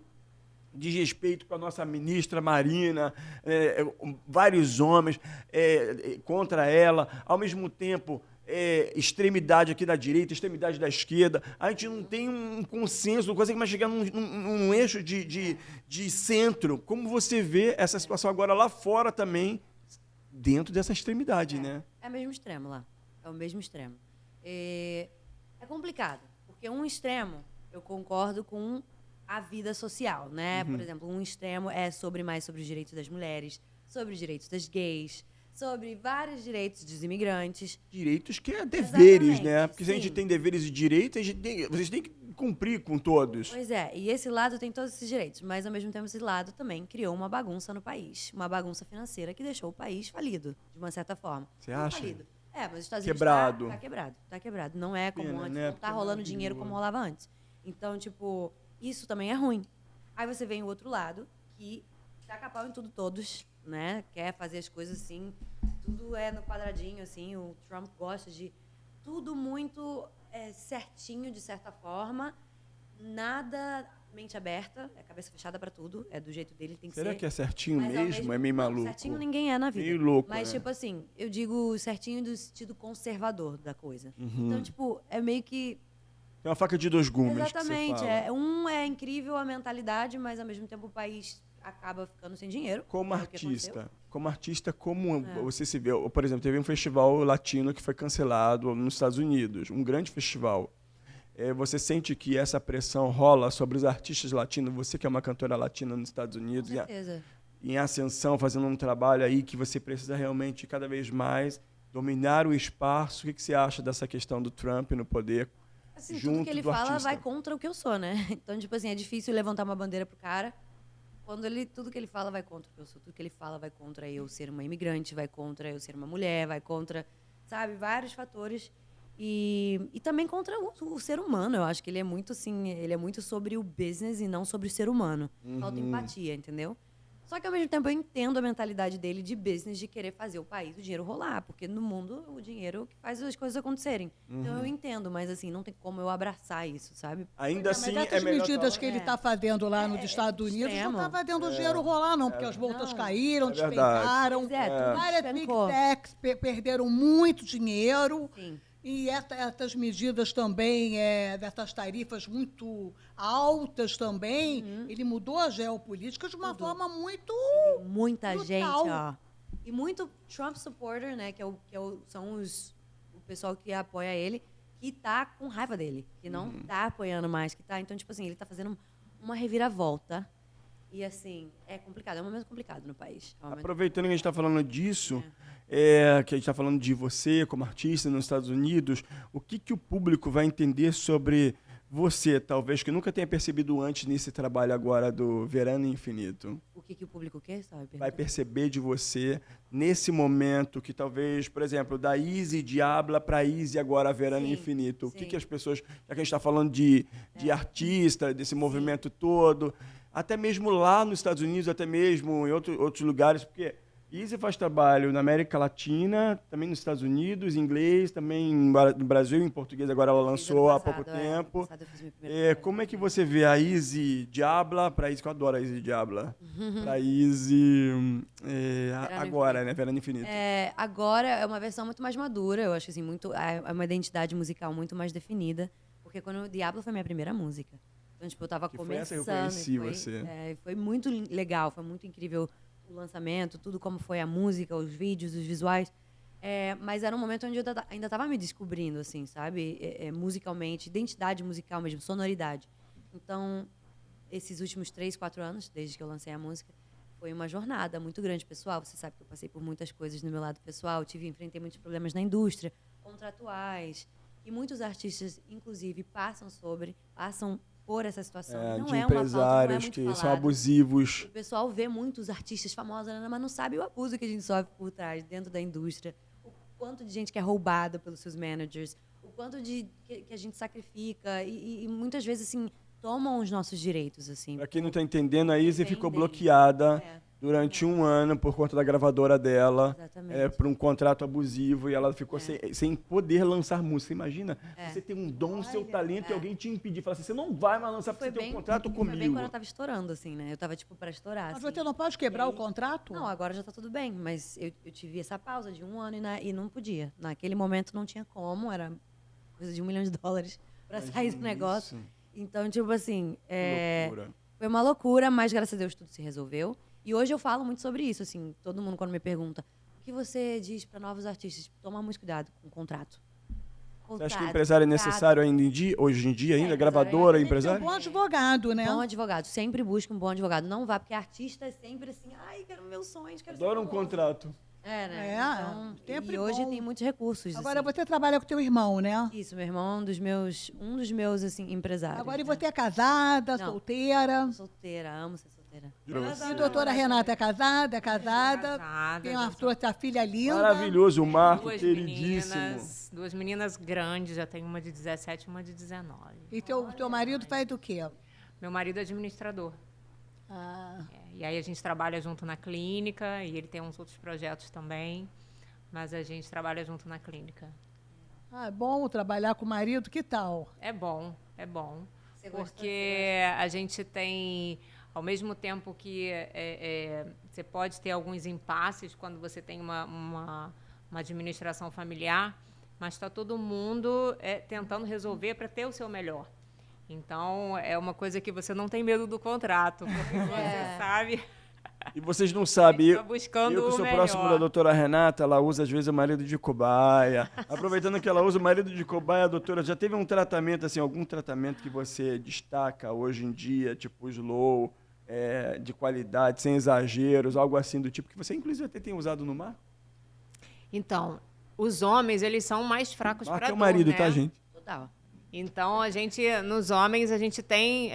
desrespeito com a nossa ministra Marina, vários homens contra ela, ao mesmo tempo extremidade aqui da direita, extremidade da esquerda. A gente não tem um consenso, não consegue mais chegar num eixo de centro. Como você vê essa situação agora lá fora também, dentro dessa extremidade, né? É o mesmo extremo lá, é o mesmo extremo. É complicado, porque um extremo, eu concordo com a vida social, né? Por exemplo, um extremo é mais sobre os direitos das mulheres, sobre os direitos das gays, sobre vários direitos dos imigrantes. Direitos que é deveres, Exatamente, né? Porque se a sim. gente tem deveres e direitos, vocês têm que cumprir com todos. Pois é, e esse lado tem todos esses direitos, mas ao mesmo tempo esse lado também criou uma bagunça no país, uma bagunça financeira que deixou o país falido, de uma certa forma. Você Não acha? falido. Mas os Estados Unidos Quebrado. tá quebrado. Não é como Pena, antes, né? não tá rolando dinheiro como rolava antes. Então, tipo, isso também é ruim. Aí você vem o outro lado, que taca pau em tudo todos, né? Quer fazer as coisas assim, tudo é no quadradinho, assim. O Trump gosta de tudo muito certinho, de certa forma. Nada mente aberta, cabeça fechada pra tudo. É do jeito dele, tem que ser. Será que é certinho Mas ao mesmo? É meio não, maluco? certinho ninguém é na vida. Meio louco, Mas, né? tipo assim, eu digo certinho do sentido conservador da coisa. Então, tipo, é meio que... É uma faca de dois gumes. Exatamente. Que você fala. É incrível a mentalidade, mas ao mesmo tempo o país acaba ficando sem dinheiro. Como é o que aconteceu. artista, como você se vê? Por exemplo, teve um festival latino que foi cancelado nos Estados Unidos, um grande festival. Você sente que essa pressão rola sobre os artistas latinos? Você que é uma cantora latina nos Estados Unidos, Com certeza. em ascensão, fazendo um trabalho aí que você precisa realmente cada vez mais dominar o espaço. O que você acha dessa questão do Trump no poder? Assim, junto tudo que ele do fala artista? vai contra o que eu sou, né? Então, tipo assim, é difícil levantar uma bandeira pro cara quando tudo que ele fala vai contra o que eu sou. Tudo que ele fala vai contra eu ser uma imigrante, vai contra eu ser uma mulher, vai contra, sabe, vários fatores. E também contra o ser humano. Eu acho que ele é muito assim, ele é muito sobre o business e não sobre o ser humano. Falta empatia, entendeu? Só que ao mesmo tempo eu entendo a mentalidade dele de business, de querer fazer o país, o dinheiro rolar, porque no mundo o dinheiro que faz as coisas acontecerem. Então eu entendo, mas assim, não tem como eu abraçar isso, sabe? Ainda assim, Mas essas melhor medidas falar- que ele está fazendo lá nos Estados Unidos extremo. não está fazendo o dinheiro rolar, não, porque as multas Não. caíram, É verdade. despencaram. Pois é, tudo Várias big despencou. techs perderam muito dinheiro. Sim. E essas medidas também, dessas tarifas muito altas também, ele mudou a geopolítica de uma forma muito... Muita brutal. gente, ó. E muito Trump supporter, né? São o pessoal que apoia ele, que tá com raiva dele, que não tá apoiando mais, que tá. Então, tipo assim, ele tá fazendo uma reviravolta. E assim, é complicado, é um momento complicado no país. É um momento... Aproveitando que a gente está falando disso, que a gente está falando de você como artista nos Estados Unidos, o que o público vai entender sobre você, talvez, que nunca tenha percebido antes nesse trabalho agora do Verano Infinito? O que o público quer, sabe? Vai perceber de você nesse momento que talvez, por exemplo, da Easy Diabla para Easy agora Verano Sim, Infinito. O sim. que as pessoas, já que a gente está falando de artista, desse movimento todo, até mesmo lá nos Estados Unidos, até mesmo em outros lugares, porque Easy faz trabalho na América Latina, também nos Estados Unidos, em inglês, também no Brasil, em português, agora ela lançou há pouco tempo. Ano passado eu fiz meu primeiro Como é que você vê a Easy Diabla para Easy, que eu adoro a Easy Diabla, para Easy agora, né? Verano Infinito. Agora é uma versão muito mais madura, eu acho assim, é uma identidade musical muito mais definida, porque quando o Diablo foi minha primeira música. Então, tipo, eu tava Que foi essa que eu começando. conheci você. Foi muito legal, foi muito incrível o lançamento, tudo como foi a música, os vídeos, os visuais. Mas era um momento onde eu ainda estava me descobrindo, assim, sabe? Musicalmente, identidade musical mesmo, sonoridade. Então, esses últimos 3, 4 anos, desde que eu lancei a música, foi uma jornada muito grande, pessoal. Você sabe que eu passei por muitas coisas no meu lado pessoal, enfrentei muitos problemas na indústria, contratuais, e muitos artistas, inclusive, passam expor essa situação. É, Não de é uma pauta, não é empresários muito que são falada. abusivos. O pessoal vê muitos artistas famosos, né, mas não sabe o abuso que a gente sofre por trás, dentro da indústria. O quanto de gente que é roubada pelos seus managers, o quanto que a gente sacrifica e muitas vezes, assim, tomam os nossos direitos, assim. Pra quem não tá entendendo, a Izzy ficou Entendem. bloqueada É. durante um ano por conta da gravadora dela, Exatamente. por um contrato abusivo, e ela ficou sem poder lançar música. Imagina, você tem um dom, seu talento, e alguém te impedir, falar assim, você não vai mais lançar porque você tem um contrato Foi bem comigo. quando eu tava estourando, assim, né? Eu tava, tipo, pra estourar, Mas assim. você não pode quebrar o contrato? Não, agora já tá tudo bem, mas eu tive essa pausa de um ano e não podia. Naquele momento não tinha como, era coisa de $1 milhão pra sair do negócio. Isso. Então, tipo assim, Loucura. foi uma loucura, mas graças a Deus tudo se resolveu. E hoje eu falo muito sobre isso, assim, todo mundo quando me pergunta o que você diz para novos artistas, toma muito cuidado com o contrato. Você acha que o empresário é necessário ainda hoje em dia, ainda? Gravadora, Tem que ter um empresário? bom advogado, né? Bom advogado, sempre busque um bom advogado. Não vá, porque artista é sempre assim, ai, quero meu sonho, quero ser Adoro um famoso. contrato. É, né? É, Então, sempre e hoje bom. tem muitos recursos. Agora assim. você trabalha com teu irmão, né? Isso, meu irmão, um dos meus assim, empresários. Agora e né? você é casada, Não. solteira. Sou solteira, amo ser solteira. E a doutora Renata é casada, Casada, tem uma já sou- trouxe a filha linda. Maravilhoso, o Marco, Duas queridíssimo. duas meninas grandes, já tem uma de 17 e uma de 19. E teu marido faz o quê? Meu marido é administrador. Ah, E aí a gente trabalha junto na clínica e ele tem uns outros projetos também, mas a gente trabalha junto na clínica. é bom trabalhar com o marido, que tal? É bom, é bom. Você gosta Porque a gente tem, ao mesmo tempo que você pode ter alguns impasses quando você tem uma administração familiar, mas está todo mundo tentando resolver para ter o seu melhor. Então, é uma coisa que você não tem medo do contrato, porque você sabe... E vocês não sabem, Tá buscando eu que o sou melhor. próximo da doutora Renata, ela usa às vezes o marido de cobaia. Aproveitando que ela usa o marido de cobaia, doutora, já teve um tratamento, assim, algum tratamento que você destaca hoje em dia, tipo slow, de qualidade, sem exageros, algo assim do tipo, que você inclusive até tem usado no mar? Então, os homens, eles são mais fracos Marco para é o marido, né? tá, gente? Total. Então, nos homens, a gente tem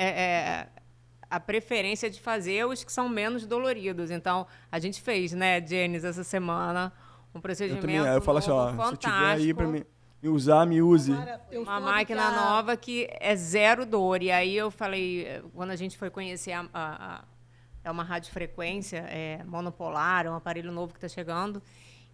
a preferência de fazer os que são menos doloridos. Então, a gente fez, né, Jenis, essa semana, um Eu procedimento também, eu falo assim, ó, novo, se eu tiver aí pra fantástico. me usar, me use. Eu Uma soube máquina que a- nova que é zero dor. E aí eu falei, quando a gente foi conhecer é uma radiofrequência monopolar, é um aparelho novo que está chegando,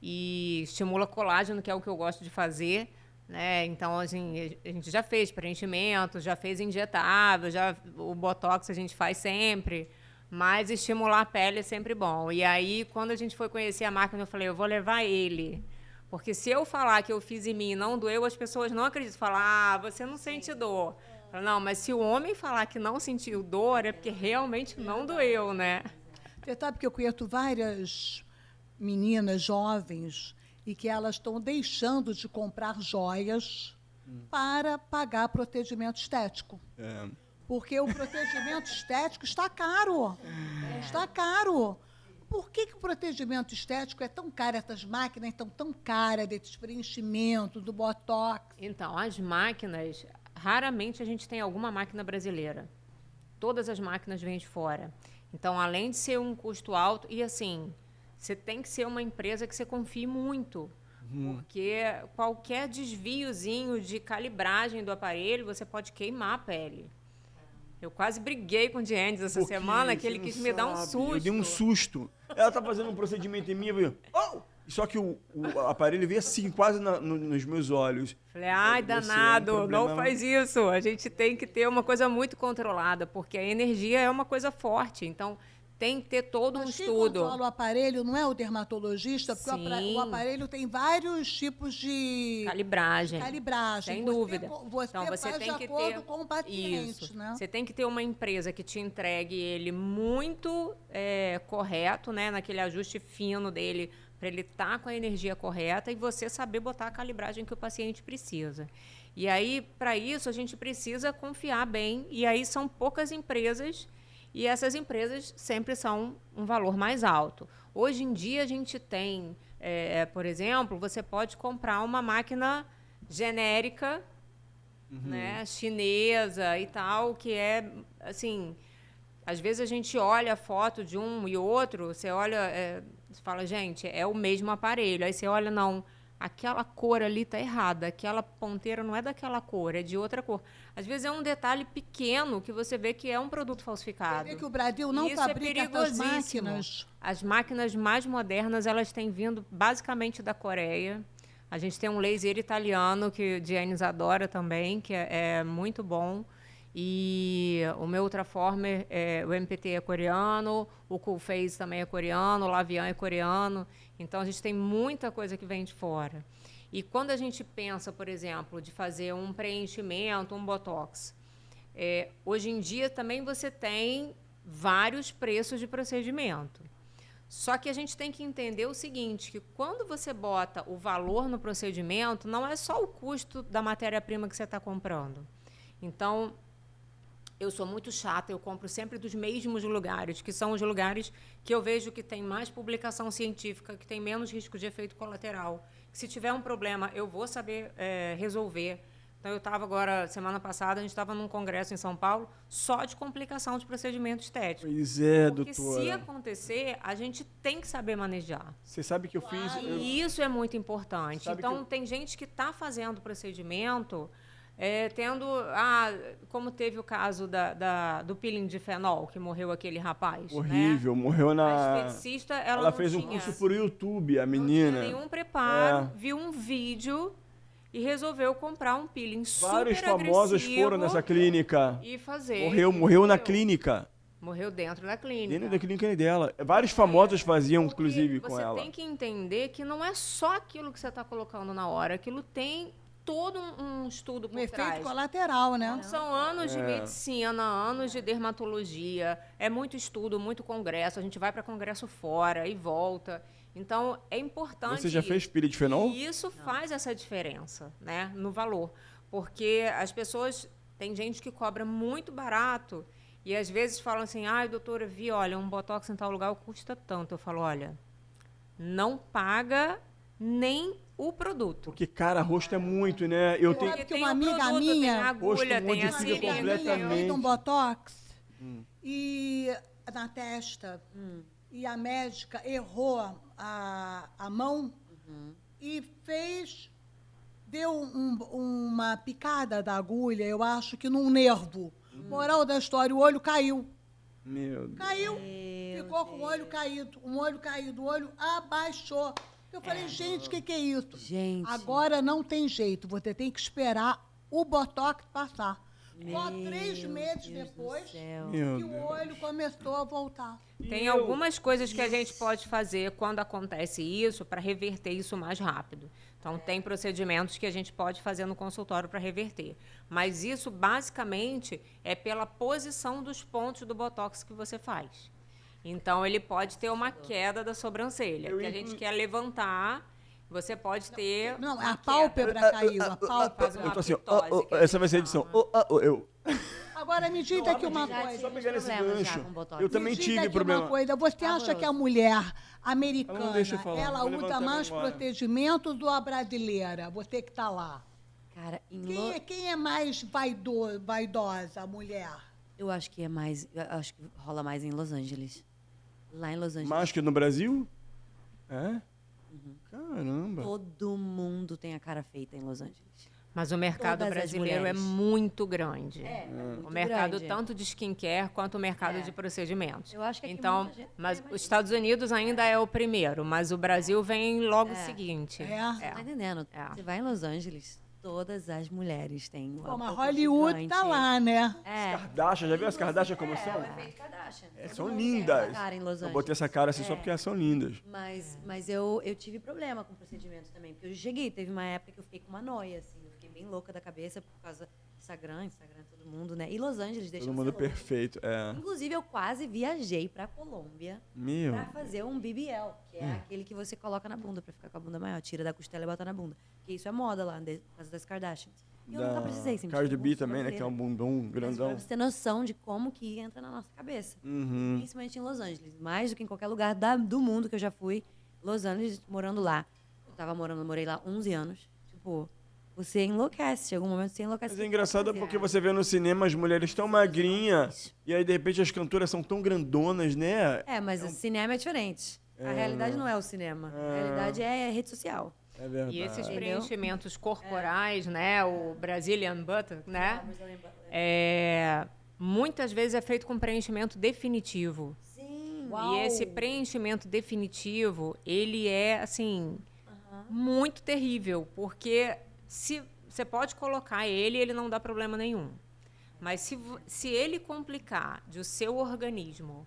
e estimula colágeno, que é o que eu gosto de fazer. Né? Então, assim, a gente já fez preenchimento, já fez injetável, o Botox a gente faz sempre, mas estimular a pele é sempre bom. E aí, quando a gente foi conhecer a máquina, eu falei, eu vou levar ele. Porque se eu falar que eu fiz em mim e não doeu, as pessoas não acreditam. Falar, você não sente dor. Eu falo, não, mas se o homem falar que não sentiu dor, é porque realmente não doeu, né? Você sabe que eu conheço várias meninas jovens e que elas estão deixando de comprar joias para pagar procedimento estético. É. Porque o procedimento estético está caro. Está caro. Por que o procedimento estético é tão caro? Essas máquinas estão tão caras, desses preenchimentos, do Botox. Então, as máquinas, raramente a gente tem alguma máquina brasileira. Todas as máquinas vêm de fora. Então, além de ser um custo alto, e assim, você tem que ser uma empresa que você confie muito. Porque qualquer desviozinho de calibragem do aparelho, você pode queimar a pele. Eu quase briguei com o Diendes essa Porque semana, que você ele não quis me dar um sabe. susto. Eu dei um susto. Ela tá fazendo um procedimento em mim, eu oh! Só que o aparelho veio assim, quase nos meus olhos. Falei, ai, Você é um danado, problema- não faz isso. A gente tem que ter uma coisa muito controlada, porque a energia é uma coisa forte. Então, tem que ter todo um Mas quem estudo. controla o aparelho não é o dermatologista, porque Sim. o aparelho tem vários tipos de Calibragem. calibragem. Sem Você- dúvida. Você Então, você faz tem de que acordo ter com o paciente, isso. né? Você tem que ter uma empresa que te entregue ele muito correto, né, naquele ajuste fino dele, para ele estar com a energia correta e você saber botar a calibragem que o paciente precisa. E aí, para isso, a gente precisa confiar bem. E aí são poucas empresas e essas empresas sempre são um valor mais alto. Hoje em dia, a gente tem, por exemplo, você pode comprar uma máquina genérica né, chinesa e tal, que é, assim, às vezes a gente olha a foto de um e outro, você olha, você fala, gente, é o mesmo aparelho. Aí você olha, não, aquela cor ali está errada, aquela ponteira não é daquela cor, é de outra cor. Às vezes é um detalhe pequeno que você vê que é um produto falsificado. Você vê que o Brasil não Isso fabrica essas perigosíssimo. máquinas. As máquinas mais modernas, elas têm vindo basicamente da Coreia. A gente tem um laser italiano, que de Enes adora também, que é muito bom. E o meu Ultraformer, o MPT é coreano, o Coolphase também é coreano, o Lavian é coreano. Então, a gente tem muita coisa que vem de fora. E quando a gente pensa, por exemplo, de fazer um preenchimento, um Botox, hoje em dia também você tem vários preços de procedimento. Só que a gente tem que entender o seguinte, que quando você bota o valor no procedimento, não é só o custo da matéria-prima que você está comprando. Então, eu sou muito chata, eu compro sempre dos mesmos lugares, que são os lugares que eu vejo que tem mais publicação científica, que tem menos risco de efeito colateral. Que se tiver um problema, eu vou saber resolver. Então, eu estava agora, semana passada, a gente estava num congresso em São Paulo, só de complicação de procedimento estético. Pois é, Porque doutora. se acontecer, a gente tem que saber manejar. Você sabe que eu fiz... E isso é muito importante. Sabe Então, que eu- tem gente que está fazendo procedimento, como teve o caso do peeling de fenol, que morreu aquele rapaz. Horrível, morreu Né? A na... esteticista, ela Ela não fez um tinha, curso por YouTube, a não menina. tinha nenhum preparo, É. viu um vídeo e resolveu comprar um peeling Vários super famosos agressivo foram nessa clínica. e fazer. Morreu na clínica. Morreu dentro da clínica. Dentro da clínica dela. Vários famosos faziam, Porque inclusive, com você ela. tem que entender que não é só aquilo que você está colocando na hora, aquilo tem todo um estudo por Um efeito trás. colateral, né? São anos de medicina, anos de dermatologia, é muito estudo, muito congresso, a gente vai para congresso fora e volta. Então, é importante... Você já fez peeling de fenol? E isso faz essa diferença, né, no valor. Porque as pessoas... Tem gente que cobra muito barato e, às vezes, falam assim, ai, doutora, olha, um botox em tal lugar custa tanto. Eu falo, olha, não paga nem o produto. Porque, cara, rosto é muito, né? Eu tenho... Sabe que Tem uma o amiga produto, minha- tem a agulha, Rosto tem a modifica seringa. completamente. Fez um botox e na testa e a médica errou a mão e deu uma picada da agulha, eu acho que num nervo. Moral da história, o olho caiu. Meu Deus. Caiu, ficou com o olho caído, o olho abaixou. Eu falei, gente, o que é isso? Gente. Agora não tem jeito, você tem que esperar o botox passar. Só 3 meses Deus do depois céu. Meu que o Deus. olho começou a voltar. Tem algumas coisas que a gente pode fazer quando acontece isso para reverter isso mais rápido. Então, tem procedimentos que a gente pode fazer no consultório para reverter. Mas isso, basicamente, é pela posição dos pontos do botox que você faz. Então, ele pode ter uma queda da sobrancelha, que a gente quer levantar, você pode ter... Não, uma a pálpebra caiu, a pálpebra. Uma Eu tô assim, apitose, que a essa gente vai ser a edição. chama. Eu. Agora me diga aqui uma Já coisa. Só tive pegando esse problemas já gancho. com botox. Eu também Me diga tive aqui problema. uma coisa, você acha que a mulher americana, Ela não deixa eu falar, ela vou usa levantar mais a memória. procedimentos ou a brasileira? Você que está lá. Cara, Quem é mais vaidosa, a mulher? eu acho que acho que rola mais em Los Angeles. Lá em Los Angeles. Mais que no Brasil? É? Caramba. Todo mundo tem a cara feita em Los Angeles. Mas o mercado Todas as brasileiro é mulheres. muito grande. Muito O mercado grande. tanto de skincare quanto o mercado É. de procedimentos. Eu acho que aqui então, muita gente mas tem os Estados Unidos ainda é o primeiro, mas o Brasil vem logo seguinte. É? Tá entendendo? É. Você vai em Los Angeles, todas as mulheres têm uma Pô, mas boca Hollywood gigante. tá lá, né? É. Kardashian, já viu as Kardashian como são? o efeito Kardashian. É, Todo são mundo tem lindas. essa cara em Los Eu Angeles. botei essa cara assim só porque elas são lindas. Mas eu tive problema com procedimentos também. Porque eu cheguei, teve uma época que eu fiquei com uma noia, assim. Eu fiquei bem louca da cabeça por causa do Instagram todo mundo, né? E Los Angeles deixa Todo você mundo louca. perfeito. É. Inclusive, eu quase viajei pra Colômbia Meu. pra fazer um BBL, que é aquele que você coloca na bunda pra ficar com a bunda maior. Tira da costela e bota na bunda. Porque isso é moda lá, por causa das Kardashians. E eu nunca precisei, sempre Cardi tive B busto, também, né? Que é um sobrancelha. bundão Mas grandão. pra você ter noção de como que entra na nossa cabeça. Uhum. Principalmente em Los Angeles. Mais do que em qualquer lugar do mundo que eu já fui. Los Angeles, morando lá. Morei lá 11 anos. Tipo, você enlouquece. Chega um momento que você enlouquece. Mas é engraçado porque você vê no cinema as mulheres tão magrinhas e aí, de repente, as cantoras são tão grandonas, né? Mas o cinema é diferente. A realidade não é o cinema. A realidade é a rede social. É verdade. E esses Entendeu? preenchimentos corporais, né? O Brazilian Butt, né? Muitas vezes é feito com preenchimento definitivo. Sim. Uau. E esse preenchimento definitivo, ele é, assim, muito terrível, porque se você pode colocar ele não dá problema nenhum. Mas se ele complicar de o seu organismo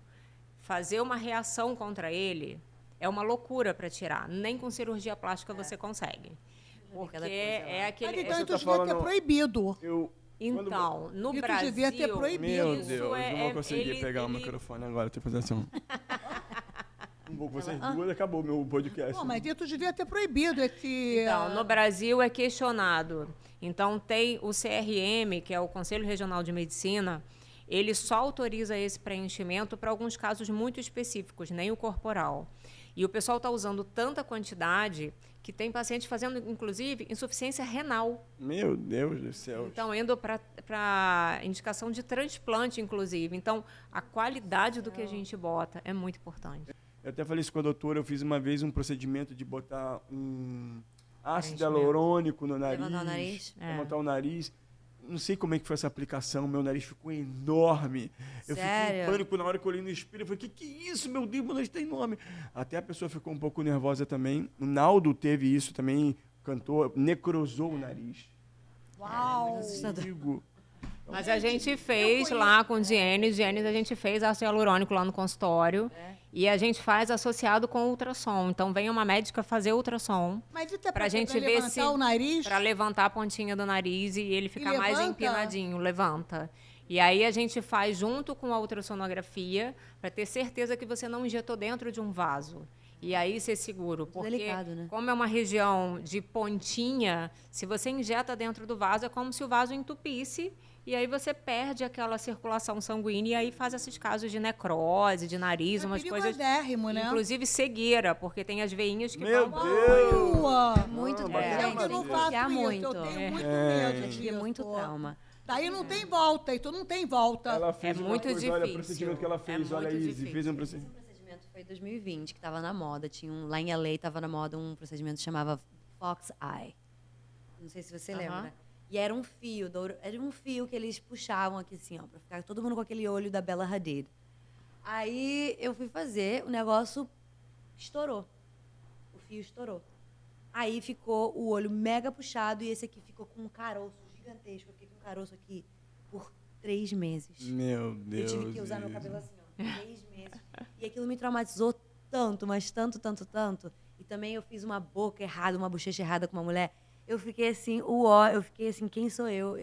fazer uma reação contra ele, é uma loucura para tirar. Nem com cirurgia plástica você consegue. Porque é aquele... Mas então Você isso tá devia ter falando- proibido. Então, no Isso Brasil... devia ter proibido. Meu isso Deus, não vou conseguir pegar o ele- microfone agora, tem que fazer assim. Um pouco vocês duas, acabou o meu podcast. Pô, mas isso devia ter proibido esse... Então, no Brasil é questionado. Então, tem o CRM, que é o Conselho Regional de Medicina, ele só autoriza esse preenchimento para alguns casos muito específicos, nem o corporal. E o pessoal está usando tanta quantidade que tem pacientes fazendo, inclusive, insuficiência renal. Meu Deus do céu. Então, indo para indicação de transplante, inclusive. Então, a qualidade do que a gente bota é muito importante. Eu até falei isso com a doutora, eu fiz uma vez um procedimento de botar um ácido Preenchimento. hialurônico no nariz. Levantar o nariz? Levantar o nariz. Não sei como é que foi essa aplicação, meu nariz ficou enorme. Eu fiquei em Sério? pânico na hora que eu olhei no espelho. Eu falei, que é isso, meu Deus, meu nariz está enorme. Até a pessoa ficou um pouco nervosa também. O Naldo teve isso também, cantor, necrosou o nariz. Uau! Digo, Mas a gente fez lá com o Dienes, a gente fez ácido hialurônico lá no consultório. E a gente faz associado com ultrassom. Então, vem uma médica fazer ultrassom Mas isso é pra pra gente pra ver levantar se... o nariz? Para levantar a pontinha do nariz e ele ficar mais levanta? empinadinho. Levanta. E aí a gente faz junto com a ultrassonografia para ter certeza que você não injetou dentro de um vaso. E aí ser seguro. Porque delicado, né? como é uma região de pontinha, se você injeta dentro do vaso, é como se o vaso entupisse. E aí você perde aquela circulação sanguínea e aí faz esses casos de necrose, de nariz, É umas coisas... perigosérrimo, né? Inclusive cegueira, porque tem as veinhas que Meu vão... Deus! Uau! Muito mas trauma. Gente, eu não Tem que faço confiar isso, muito. eu tenho muito É. medo Tem que ter muito disso. trauma. Daí não tem volta, então não tem volta. Ela fez uma muito coisa, olha o difícil. procedimento que ela fez, É olha muito Izzy, difícil. fez um Esse procedimento. procedimento foi em 2020, que estava na moda. Lá em LA estava na moda um procedimento que chamava Fox Eye. Não sei se você lembra. E era um fio, era um fio que eles puxavam aqui assim, ó, pra ficar todo mundo com aquele olho da Bella Hadid. Aí eu fui fazer, o negócio estourou. O fio estourou. Aí ficou o olho mega puxado e esse aqui ficou com um caroço gigantesco. Eu fiquei com um caroço aqui por 3 meses. Meu Deus. Eu tive que usar meu Izzy. cabelo assim, ó, 3 meses. E aquilo me traumatizou tanto, mas tanto, tanto, tanto. E também eu fiz uma boca errada, uma bochecha errada com uma mulher. Eu fiquei assim, eu fiquei assim, quem sou eu?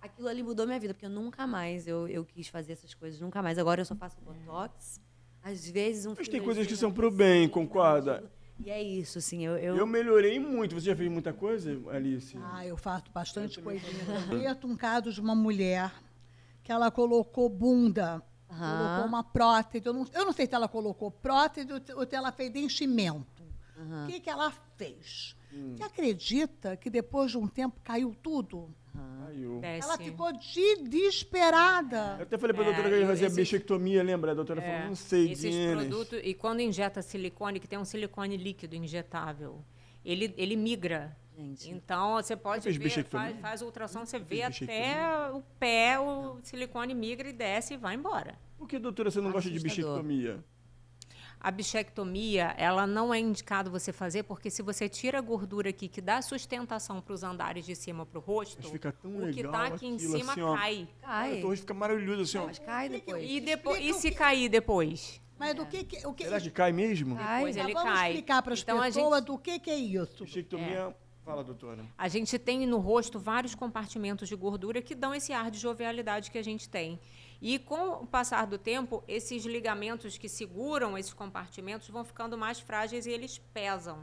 Aquilo ali mudou minha vida, porque eu nunca mais eu quis fazer essas coisas, nunca mais. Agora eu só faço botox, às vezes um Mas tem fillerzinho coisas que são aqui, pro bem, assim, concorda? mas E é isso, assim, Eu melhorei muito. Você já fez muita coisa, Alice? Ah, eu faço bastante coisinha. Eu um caso de uma mulher que ela colocou bunda, colocou uma prótese. Eu não sei se ela colocou prótese ou se ela fez enchimento. O que ela fez? Você acredita que depois de um tempo caiu tudo? Caiu. Ela Desce. ficou desesperada. Eu até falei pra doutora que eu ia fazer a esses- bichectomia, lembra? A doutora falou, não sei, Esses Dienes. produtos, e quando injeta silicone, que tem um silicone líquido injetável, ele migra. Gente. Então, você pode fez ver, bichectomia? faz ultrassom, você Fez vê até o pé, o silicone migra e desce e vai embora. Por que, doutora, você não gosta de Assustador. bichectomia? A bichectomia, ela não é indicado você fazer, porque se você tira a gordura aqui, que dá sustentação para os andares de cima para o rosto, Mas fica tão o que legal está aqui em aquilo, cima assim, ó. cai. Cai. A torre fica maravilhosa assim, ó. Mas cai depois. E se cair depois? Mas o que Será que cai mesmo? Cai. Depois Tá, ele vamos cai. explicar para as Então, a pessoas gente- do que é isso. Bichectomia... Fala, doutora. A gente tem no rosto vários compartimentos de gordura que dão esse ar de jovialidade que a gente tem. E com o passar do tempo, esses ligamentos que seguram esses compartimentos vão ficando mais frágeis e eles pesam.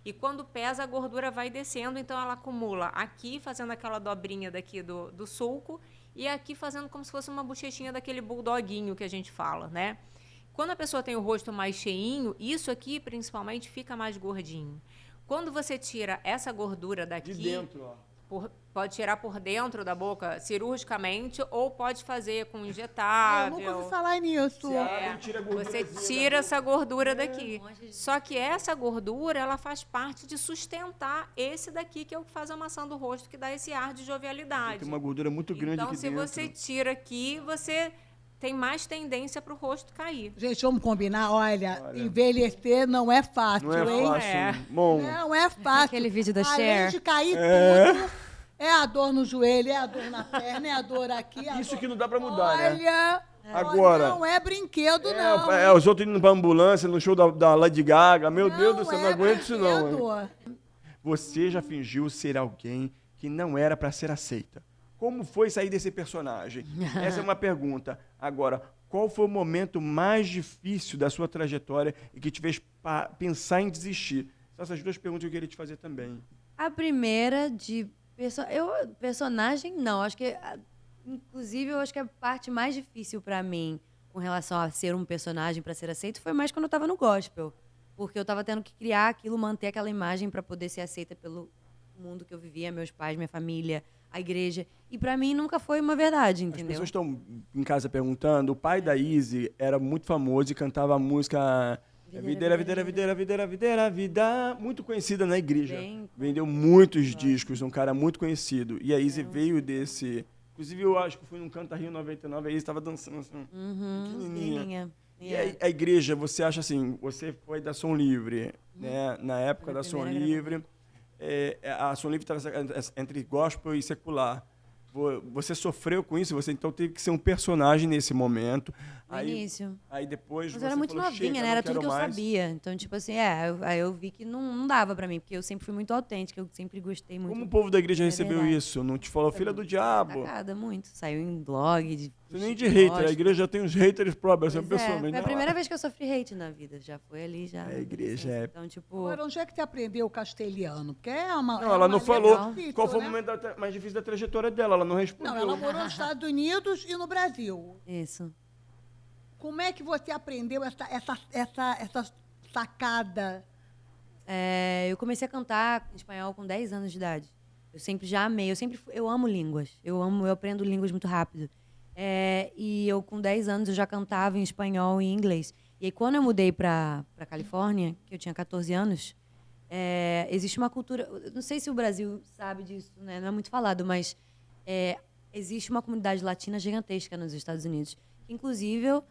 E quando pesa, a gordura vai descendo, então ela acumula aqui, fazendo aquela dobrinha daqui do sulco, e aqui fazendo como se fosse uma bochechinha daquele bulldoguinho que a gente fala, né? Quando a pessoa tem o rosto mais cheinho, isso aqui, principalmente, fica mais gordinho. Quando você tira essa gordura daqui... De dentro, ó. Pode tirar por dentro da boca cirurgicamente ou pode fazer com Eu injetável. nunca ouvi falar nisso. Você abre e tira a Você gordurazinha tira essa gordura daqui. Um monte de- Só que essa gordura, ela faz parte de sustentar esse daqui, que é o que faz a maçã do rosto, que dá esse ar de jovialidade. Tem uma gordura muito grande Então, aqui se dentro. você tira aqui, você tem mais tendência para o rosto cair. Gente, vamos combinar? Olha, envelhecer não é fácil, Não é hein? fácil. É. Bom, Não é fácil. Aquele vídeo da Além Cher. de cair tudo, é a dor no joelho, é a dor na perna, é a dor aqui. a isso dor- que não dá pra mudar, né? Olha, Agora- não é brinquedo, não. Os outros indo pra ambulância, no show da Lady Gaga. Meu Deus do céu, não é aguento isso não. hein? brinquedo. Você já fingiu ser alguém que não era pra ser aceita. Como foi sair desse personagem? Essa é uma pergunta. Agora, qual foi o momento mais difícil da sua trajetória e que te fez pensar em desistir? São essas duas perguntas que eu queria te fazer também. A primeira de personagem, não. Acho que, inclusive, eu acho que a parte mais difícil pra mim com relação a ser um personagem pra ser aceito foi mais quando eu tava no gospel. Porque eu tava tendo que criar aquilo, manter aquela imagem pra poder ser aceita pelo mundo que eu vivia, meus pais, minha família, a igreja. E pra mim nunca foi uma verdade, As entendeu? pessoas estão em casa perguntando. O pai da Izzy era muito famoso e cantava a música Videira, videira, videira, videira, videira, vida, muito conhecida na igreja. Bem- Vendeu muitos discos, um cara muito conhecido. E a Izzy veio desse... Inclusive, eu acho que fui num Canta Rio 99, a Izzy estava dançando assim, pequenininha. Pequenininha. E a igreja, você acha assim, você foi da Som Livre, né? Na época Na da Som primeira Livre, a Som Livre estava entre gospel e secular. Você sofreu com isso, você então teve que ser um personagem nesse momento. No início. Aí depois Mas você eu era muito falou, novinha, "Chega, né? não Era tudo quero que eu mais." sabia. Então, tipo assim, aí eu vi que não dava pra mim, porque eu sempre fui muito autêntica, eu sempre gostei muito. Como o povo da igreja É recebeu verdade. isso? Não te falou, filha do diabo? Atacada, muito. Saiu em blog. Você nem de hater, a igreja já tem uns haters próprios, essa Pois é, pessoa. foi a primeira vez que eu sofri hate na vida. Já foi ali, já. A igreja é- Então, tipo. Agora, onde é que você aprendeu o castelhano? Porque é uma. Não, é ela não uma falou língua difícil, qual foi o né? momento mais difícil da trajetória dela, ela não respondeu. Não, ela morou nos Estados Unidos e no Brasil. Isso. Como é que você aprendeu essa sacada? Eu comecei a cantar em espanhol com 10 anos de idade. Eu sempre já amei, eu amo línguas. Eu aprendo línguas muito rápido. E eu com 10 anos eu já cantava em espanhol e em inglês. E aí quando eu mudei para Califórnia, que eu tinha 14 anos, existe uma cultura, eu não sei se o Brasil sabe disso, né? Não é muito falado, mas existe uma comunidade latina gigantesca nos Estados Unidos. Inclusive, eu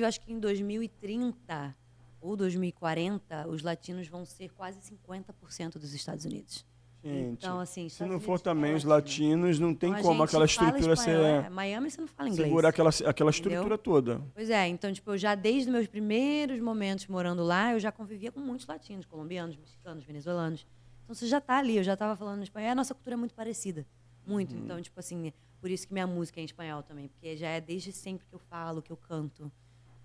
acho que em 2030 ou 2040, os latinos vão ser quase 50% dos Estados Unidos. Gente, Então, assim, se Estados não for Unidos também é os latino. latinos, não tem Então, a como gente aquela fala estrutura espanhol, ser... Miami você não fala inglês. segurar aquela estrutura Entendeu? toda. Pois é, então, tipo, eu já desde meus primeiros momentos morando lá, eu já convivia com muitos latinos, colombianos, mexicanos, venezuelanos. Então você já tá ali, eu já tava falando espanhol. A nossa cultura é muito parecida. Muito. Então, tipo assim, por isso que minha música é em espanhol também, porque já é desde sempre que eu falo, que eu canto.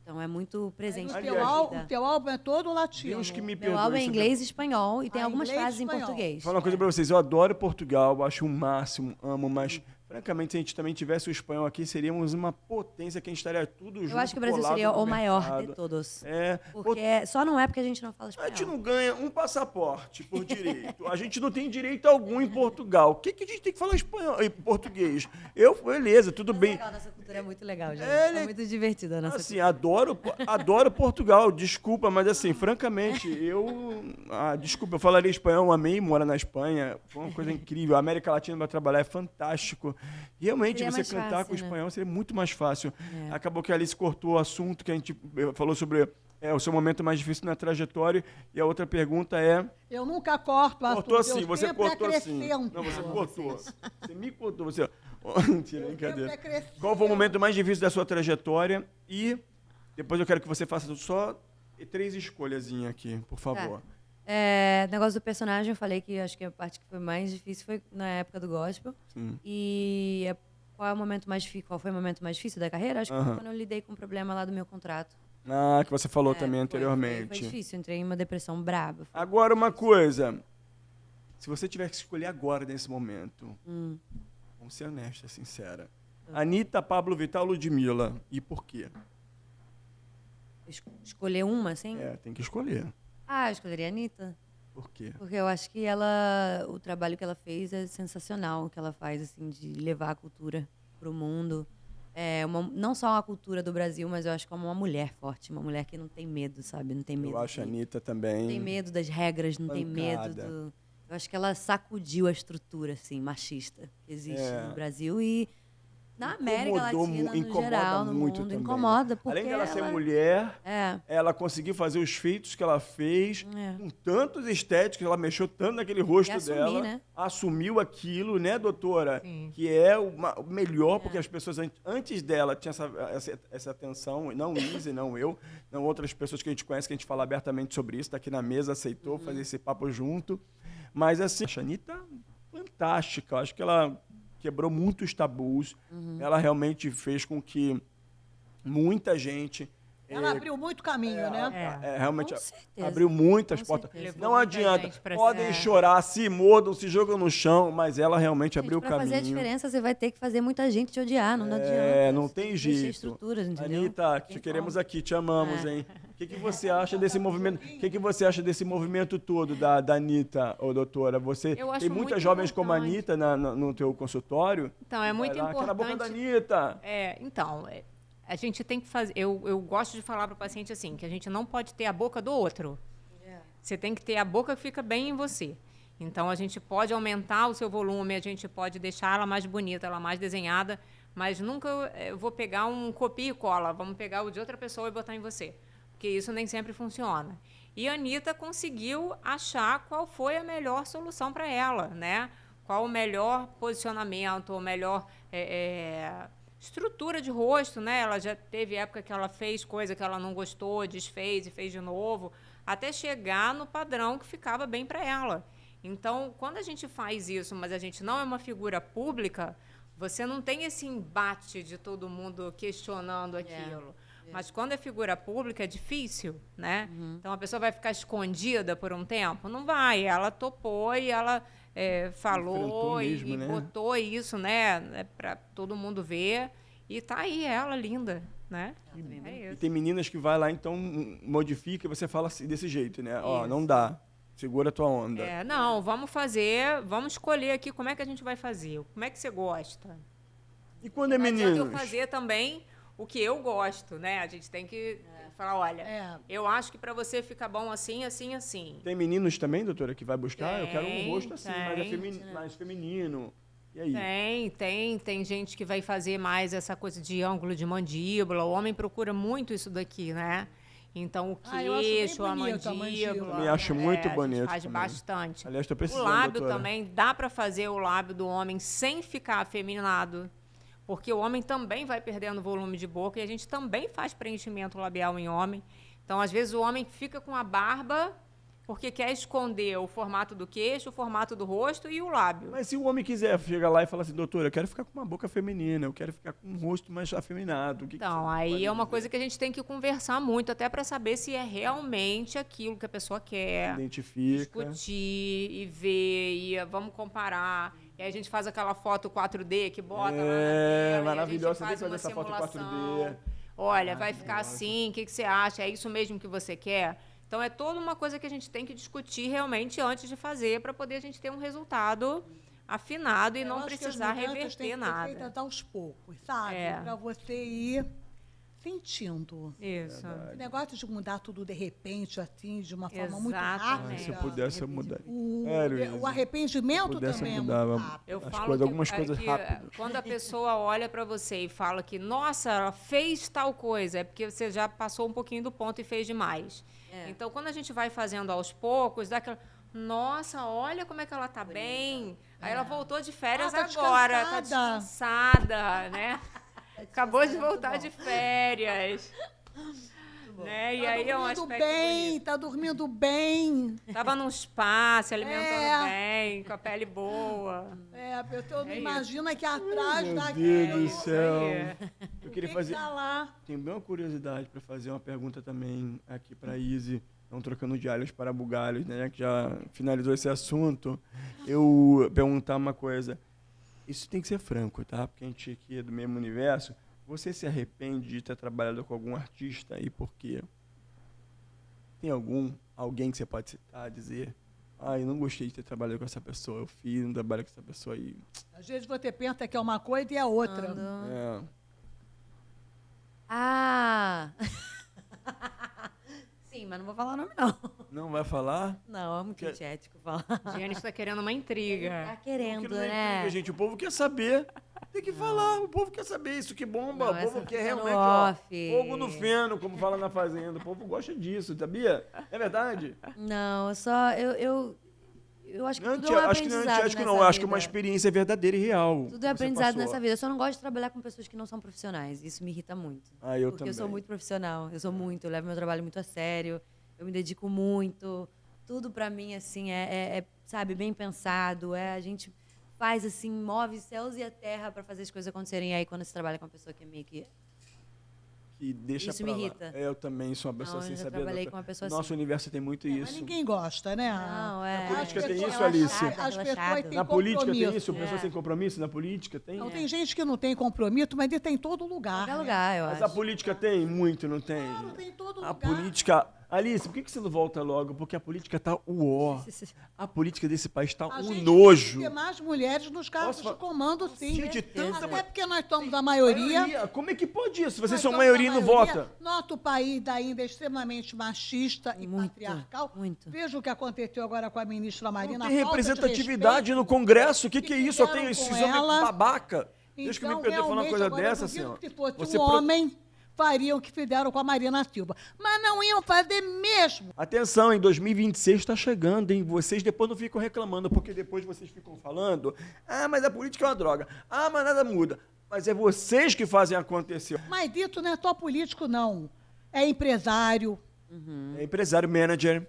Então é muito presente O na teu, minha o vida. teu álbum é todo latino. Deus que me Meu perdoe. álbum é em isso inglês e espanhol e tem algumas inglês e frases em espanhol. português. Vou falar uma coisa pra vocês, eu adoro Portugal, acho o máximo, amo, mas, francamente, se a gente também tivesse o espanhol aqui, seríamos uma potência que a gente estaria tudo junto, Eu acho que o Brasil colado seria no o maior mercado. de todos. Porque Só não é porque a gente não fala a espanhol. gente não ganha um passaporte por direito. A gente não tem direito algum em Portugal. O que a gente tem que falar espanhol e português? Beleza, tudo bem. Legal, nossa cultura é muito legal, gente. É, É muito divertida a nossa Assim, adoro Portugal, desculpa, mas assim, francamente, desculpa, eu falaria espanhol, amei morar na Espanha, foi uma coisa incrível. A América Latina para trabalhar é fantástico. Realmente, Seria você mais cantar fácil, com né? espanhol seria muito mais fácil. É. Acabou que a Alice cortou o assunto, que a gente falou sobre o seu momento mais difícil na trajetória, e a outra pergunta é... Eu nunca corto a Cortou assim, você sempre cortou assim. acrescento. Não, você cortou. Você me cortou, você... Mentira, brincadeira. sempre acrescento. Qual foi o momento mais difícil da sua trajetória? E depois eu quero que você faça só 3 escolhazinhas aqui, por favor. Negócio do personagem, eu falei que acho que a parte que foi mais difícil foi na época do gospel. Sim. E qual foi o momento mais difícil da carreira? Acho que foi Aham. quando eu lidei com o problema lá do meu contrato. Que você falou também Foi anteriormente. difícil, entrei em uma depressão braba. Agora uma coisa. Se você tivesse que escolher agora, nesse momento, vamos ser honesta, sincera. Anitta, Pablo Vittar, Ludmilla. E por quê? Escolher uma, assim? Tem que escolher. Eu escolheria a Anitta. Por quê? Porque eu acho que o trabalho que ela fez é sensacional, o que ela faz, assim, de levar a cultura pro mundo. Não só a cultura do Brasil, mas eu acho que é uma mulher forte, uma mulher que não tem medo, sabe? Não tem medo. Eu acho a Anitta Não também. tem medo das regras, não tem medo pancada. Eu acho que ela sacudiu a estrutura, assim, machista que existe no Brasil e na América Latina, no Incomoda geral, no muito mundo. também. Incomoda, porque Além dela ser ela... mulher, É. ela conseguiu fazer os feitos que ela fez, É. com tantos estéticos, ela mexeu tanto naquele rosto E assumir, dela. né? Assumiu aquilo, né, doutora? Sim. Que é o melhor, porque as pessoas antes dela tinham essa atenção, não Izzy, não eu, não outras pessoas que a gente conhece, que a gente fala abertamente sobre isso, tá aqui na mesa, aceitou fazer esse papo junto. Mas assim, a Anitta, fantástica, eu acho que ela quebrou muitos tabus, ela realmente fez com que muita gente... Ela abriu muito caminho, né? Realmente Com certeza. abriu muitas Com portas. certeza. Não Levou muita adianta, gente pra podem cima. chorar, se mordam, se jogam no chão, mas ela realmente abriu o Pra caminho. fazer a diferença, você vai ter que fazer muita gente te odiar, não adianta. Não Você tem que mexer jeito. estruturas, entendeu? Anitta, Tem te queremos como. aqui, te amamos, hein? O que você acha desse movimento? O que você acha desse movimento todo da Anitta, ô doutora? Você Eu acho tem muitas muito jovens como a importante. Anitta no teu consultório? Então, é muito Vai lá, cala a boca da importante. Anitta. A gente tem que fazer. Eu gosto de falar para o paciente assim, que a gente não pode ter a boca do outro. Você tem que ter a boca que fica bem em você. Então, a gente pode aumentar o seu volume, a gente pode deixar ela mais bonita, ela mais desenhada, mas nunca eu vou pegar um copia e cola, vamos pegar o de outra pessoa e botar em você. Porque isso nem sempre funciona. E a Anitta conseguiu achar qual foi a melhor solução para ela, né? Qual o melhor posicionamento, o melhor estrutura de rosto, né? Ela já teve época que ela fez coisa que ela não gostou, desfez e fez de novo, até chegar no padrão que ficava bem para ela. Então, quando a gente faz isso, mas a gente não é uma figura pública, você não tem esse embate de todo mundo questionando aquilo. Mas quando é figura pública é difícil, né? Então a pessoa vai ficar escondida por um tempo? Não vai. Ela topou e ela falou mesmo, e né? botou isso, né? Para todo mundo ver. E tá aí ela linda, né? É E isso. tem meninas que vai lá, então modifica e você fala assim, desse jeito, né? Ó, não Isso. dá. Segura a tua onda. Não, vamos fazer, vamos escolher aqui como é que a gente vai fazer. Como é que você gosta? E quando é Não adianta meninos? eu fazer também o que eu gosto, né? A gente tem que falar, olha, eu acho que para você fica bom assim, assim, assim. Tem meninos também, doutora, que vai buscar? Eu quero um Tem, rosto assim, tem. mais feminino. E aí? Tem gente que vai fazer mais essa coisa de ângulo de mandíbula. O homem procura muito isso daqui, né? Então, o eu acho bem queixo, a bonito a mandíbula. mandíbula. Também acho muito a bonito gente faz também. bastante. Aliás, tô O precisando, lábio doutora. também, dá para fazer o lábio do homem sem ficar afeminado. Porque o homem também vai perdendo volume de boca e a gente também faz preenchimento labial em homem. Então, às vezes, o homem fica com a barba porque quer esconder o formato do queixo, o formato do rosto e o lábio. Mas se o homem quiser chegar lá e falar assim, doutora, eu quero ficar com uma boca feminina, eu quero ficar com um rosto mais afeminado. Então, aí é uma coisa que a gente tem que conversar muito, até para saber se é realmente aquilo que a pessoa quer. Identifica. Discutir e ver, e vamos comparar. E aí a gente faz aquela foto 4D que bota lá na tela, maravilhosa. e Você a tem gente que faz fazer uma essa foto simulação. 4D. Olha, vai ficar assim, o que você acha? É isso mesmo que você quer? Então, é toda uma coisa que a gente tem que discutir realmente antes de fazer, para poder a gente ter um resultado afinado e Eu não acho que as precisar mudanças reverter têm que ser nada. feitas aos poucos, sabe? É. Para você ir sentindo. Isso. Esse negócio de mudar tudo de repente, assim, de uma forma muito rápida. Exatamente. Se eu pudesse, eu mudaria. O arrependimento pudesse, também eu é mudava. muito rápido. Eu As falo coisas, que, algumas coisas que, rápido. quando a pessoa olha para você e fala que, nossa, ela fez tal coisa, é porque você já passou um pouquinho do ponto e fez demais. Então, quando a gente vai fazendo aos poucos, dá aquela, nossa, olha como é que ela tá bem. Aí ela voltou de férias tá agora, tá descansada. descansada, né? Acabou de voltar de férias. Né? E aí é um dormindo aspecto bem, bonito. tá dormindo bem. Tava num spa, se alimentando bem, com a pele boa. A pessoa não É imagina que atrás Meu daquilo Deus do céu. É. Eu queria tem fazer... que tá lá. Tenho bem uma curiosidade para fazer uma pergunta também aqui para Izzy, não trocando de alhos para bugalhos, né, que já finalizou esse assunto. Eu perguntar uma coisa. Isso tem que ser franco, tá? Porque a gente aqui é do mesmo universo. Você se arrepende de ter trabalhado com algum artista e por quê? Tem alguém que você pode citar, dizer? Ai, não gostei de ter trabalhado com essa pessoa. Eu fiz um trabalho com essa pessoa aí. Às vezes você pensa que é uma coisa e é outra. É. Ah! Sim, mas não vou falar o nome, não. Não vai falar? Não, é muito Que- antiético falar. Giane está querendo uma intriga. Tá querendo, Porque não é né? intriga, gente. O povo quer saber. Tem que falar. O povo quer saber. Isso que bomba. Não, O povo essa quer fica no realmente, ó, off. fogo no feno, como fala na Fazenda. O povo gosta disso, sabia? É verdade? Não, eu só. Eu acho que Não, tudo é um acho que não é aprendizado antiético, nessa não. Acho que é uma vida. experiência verdadeira e real. Tudo é que você aprendizado passou. nessa vida. Eu só não gosto de trabalhar com pessoas que não são profissionais. Isso me irrita muito. Ah, eu Porque também. eu sou muito profissional. Eu sou muito. Eu levo meu trabalho muito a sério. Eu me dedico muito. Tudo pra mim, assim, sabe, bem pensado. A gente faz, assim, move céus e a terra pra fazer as coisas acontecerem. E aí, quando você trabalha com uma pessoa que é meio que... Que deixa Isso pra me lá. irrita. Eu também sou uma pessoa Não, sem eu já saber. trabalhei com uma pessoa Nosso assim. universo tem muito Mas isso. ninguém gosta, né? Não, Na política As tem pessoas- isso, Alice? As pessoas Relaxado. têm Na política tem compromisso. isso? Pessoas sem compromisso na política? Tem? Não, tem gente que não tem compromisso, mas ele tem em todo lugar. Qualquer né? lugar, eu Mas acho. a política tem? Muito, não tem? Claro, tem em todo A lugar. política... Alice, por que você não volta logo? Porque a política tá uó. A política desse país tá A um gente nojo. tem que ter mais mulheres nos cargos Posso de comando, sim. Gente, tanta Até porque nós somos a maioria. Como é que pode isso? Vocês Nós são somos maioria e não votam. Nosso país ainda é extremamente machista e Muito, patriarcal. muito. Veja o que aconteceu agora com a ministra Marina. Não tem a falta de representatividade respeito. no Congresso. O que, que é isso? Só fizeram tem com esses homens ela. babaca. Deixa que eu me Então, perder falando uma realmente, coisa agora, eu dessa, duvido senhor. que se fosse Você um homem, fariam o que fizeram com a Marina Silva. Mas não iam fazer mesmo. Atenção, em 2026 está chegando, hein? Vocês depois não ficam reclamando, porque depois vocês ficam falando, ah, mas a política é uma droga, ah, mas nada muda. Mas é vocês que fazem acontecer. Mas isso não é só político, não. É empresário, É empresário, manager,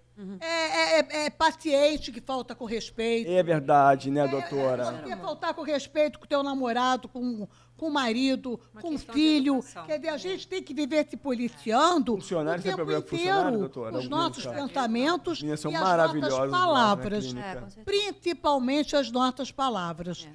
é paciente que falta com respeito. é verdade, né, doutora? Você faltar com respeito com o teu namorado, com o marido, Uma com o questão de filho. educação. Quer dizer, a gente tem que viver se policiando Funcionário, o tem tempo problema com inteiro. funcionário, doutora? Os Algum, nossos sabe? pensamentos As meninas são e as maravilhosas nossas lá na palavras. clínica. Com certeza. Principalmente as nossas palavras.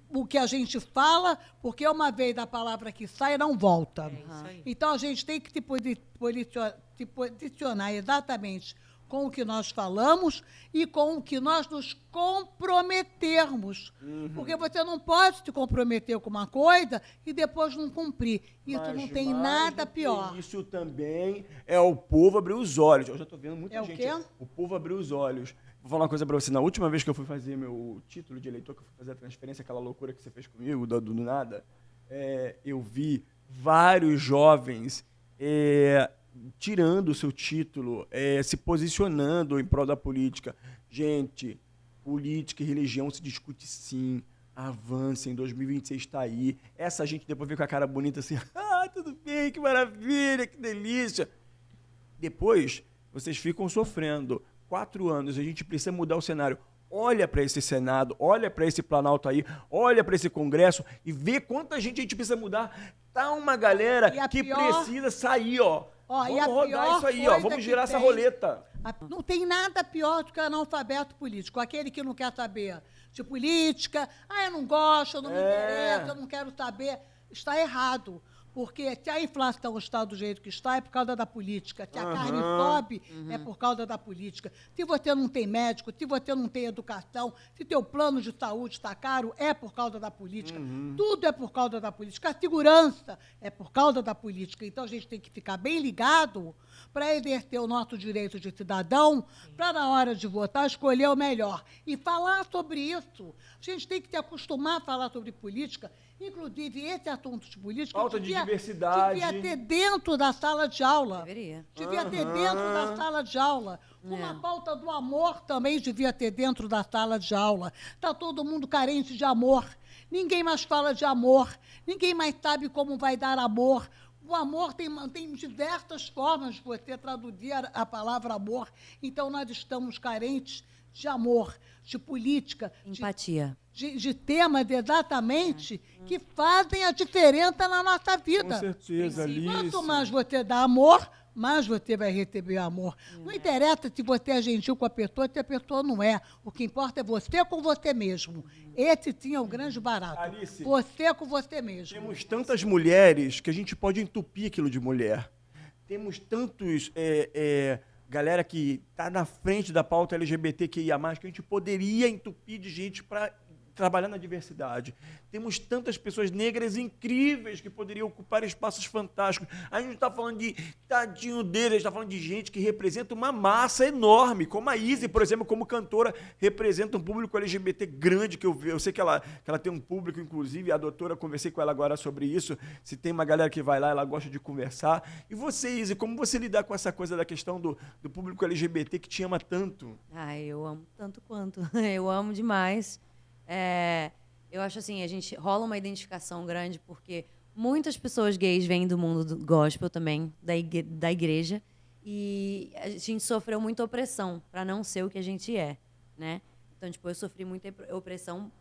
O que a gente fala, porque uma vez a palavra que sai não volta. Isso aí. Então a gente tem que se posicionar exatamente com o que nós falamos e com o que nós nos comprometermos. Porque você não pode se comprometer com uma coisa e depois não cumprir. Isso Mas não tem mais nada do que pior. Isso também é o povo abrir os olhos. Eu já estou vendo muita É o gente. quê? O povo abrir os olhos. Vou falar uma coisa para você. Na última vez que eu fui fazer meu título de eleitor, que eu fui fazer a transferência, aquela loucura que você fez comigo, do nada, eu vi vários jovens tirando o seu título, se posicionando em prol da política. Gente, política e religião se discute sim. Avancem, 2026 está aí. Essa gente depois vem com a cara bonita assim, ah, tudo bem, que maravilha, que delícia. Depois, vocês ficam sofrendo. 4 anos, a gente precisa mudar o cenário. Olha para esse Senado, olha para esse Planalto aí, olha para esse Congresso e vê quanta gente a gente precisa mudar. Tá uma galera E a que pior- precisa sair, ó. Ó, e Vamos a rodar pior isso aí, ó. coisa Vamos que girar essa tem- roleta. Não tem nada pior do que o analfabeto político. Aquele que não quer saber de política, eu não gosto, não me interessa, eu não quero saber. Está errado. Porque se a inflação está do jeito que está, é por causa da política. Se a carne sobe, é por causa da política. Se você não tem médico, se você não tem educação, se teu plano de saúde está caro, é por causa da política. Tudo é por causa da política. A segurança é por causa da política. Então, a gente tem que ficar bem ligado para exercer o nosso direito de cidadão, para, na hora de votar, escolher o melhor. E falar sobre isso. A gente tem que se acostumar a falar sobre política. Inclusive, esse assunto de política Falta de diversidade. devia ter dentro da sala de aula. Deveria. Devia ter dentro da sala de aula. Uma pauta do amor também devia ter dentro da sala de aula. Está todo mundo carente de amor. Ninguém mais fala de amor. Ninguém mais sabe como vai dar amor. O amor tem diversas formas de você traduzir a palavra amor. Então, nós estamos carentes de amor, de política, Empatia. de temas exatamente que fazem a diferença na nossa vida. Com certeza, Alice. Quanto mais você dá amor, mais você vai receber amor. Não interessa se você é gentil com a pessoa, se a pessoa não é. O que importa é você com você mesmo. Esse sim é o grande barato. Alice, Você com você mesmo. Temos tantas mulheres que a gente pode entupir aquilo de mulher. Temos tantos galera que tá na frente da pauta LGBTQIA+, que a gente poderia entupir de gente para trabalhar na diversidade. Temos tantas pessoas negras incríveis que poderiam ocupar espaços fantásticos. A gente não está falando de tadinho deles, a gente está falando de gente que representa uma massa enorme, como a Izzy, por exemplo, como cantora, representa um público LGBT grande, que eu sei que ela tem um público, inclusive, a doutora, conversei com ela agora sobre isso, se tem uma galera que vai lá, ela gosta de conversar. E você, Izzy, como você lidar com essa coisa da questão do público LGBT que te ama tanto? Eu amo tanto quanto. Eu amo demais. Eu acho assim, a gente rola uma identificação grande porque muitas pessoas gays vêm do mundo do gospel também, da igreja, e a gente sofreu muita opressão para não ser o que a gente é, né? Então, tipo, eu sofri muita opressão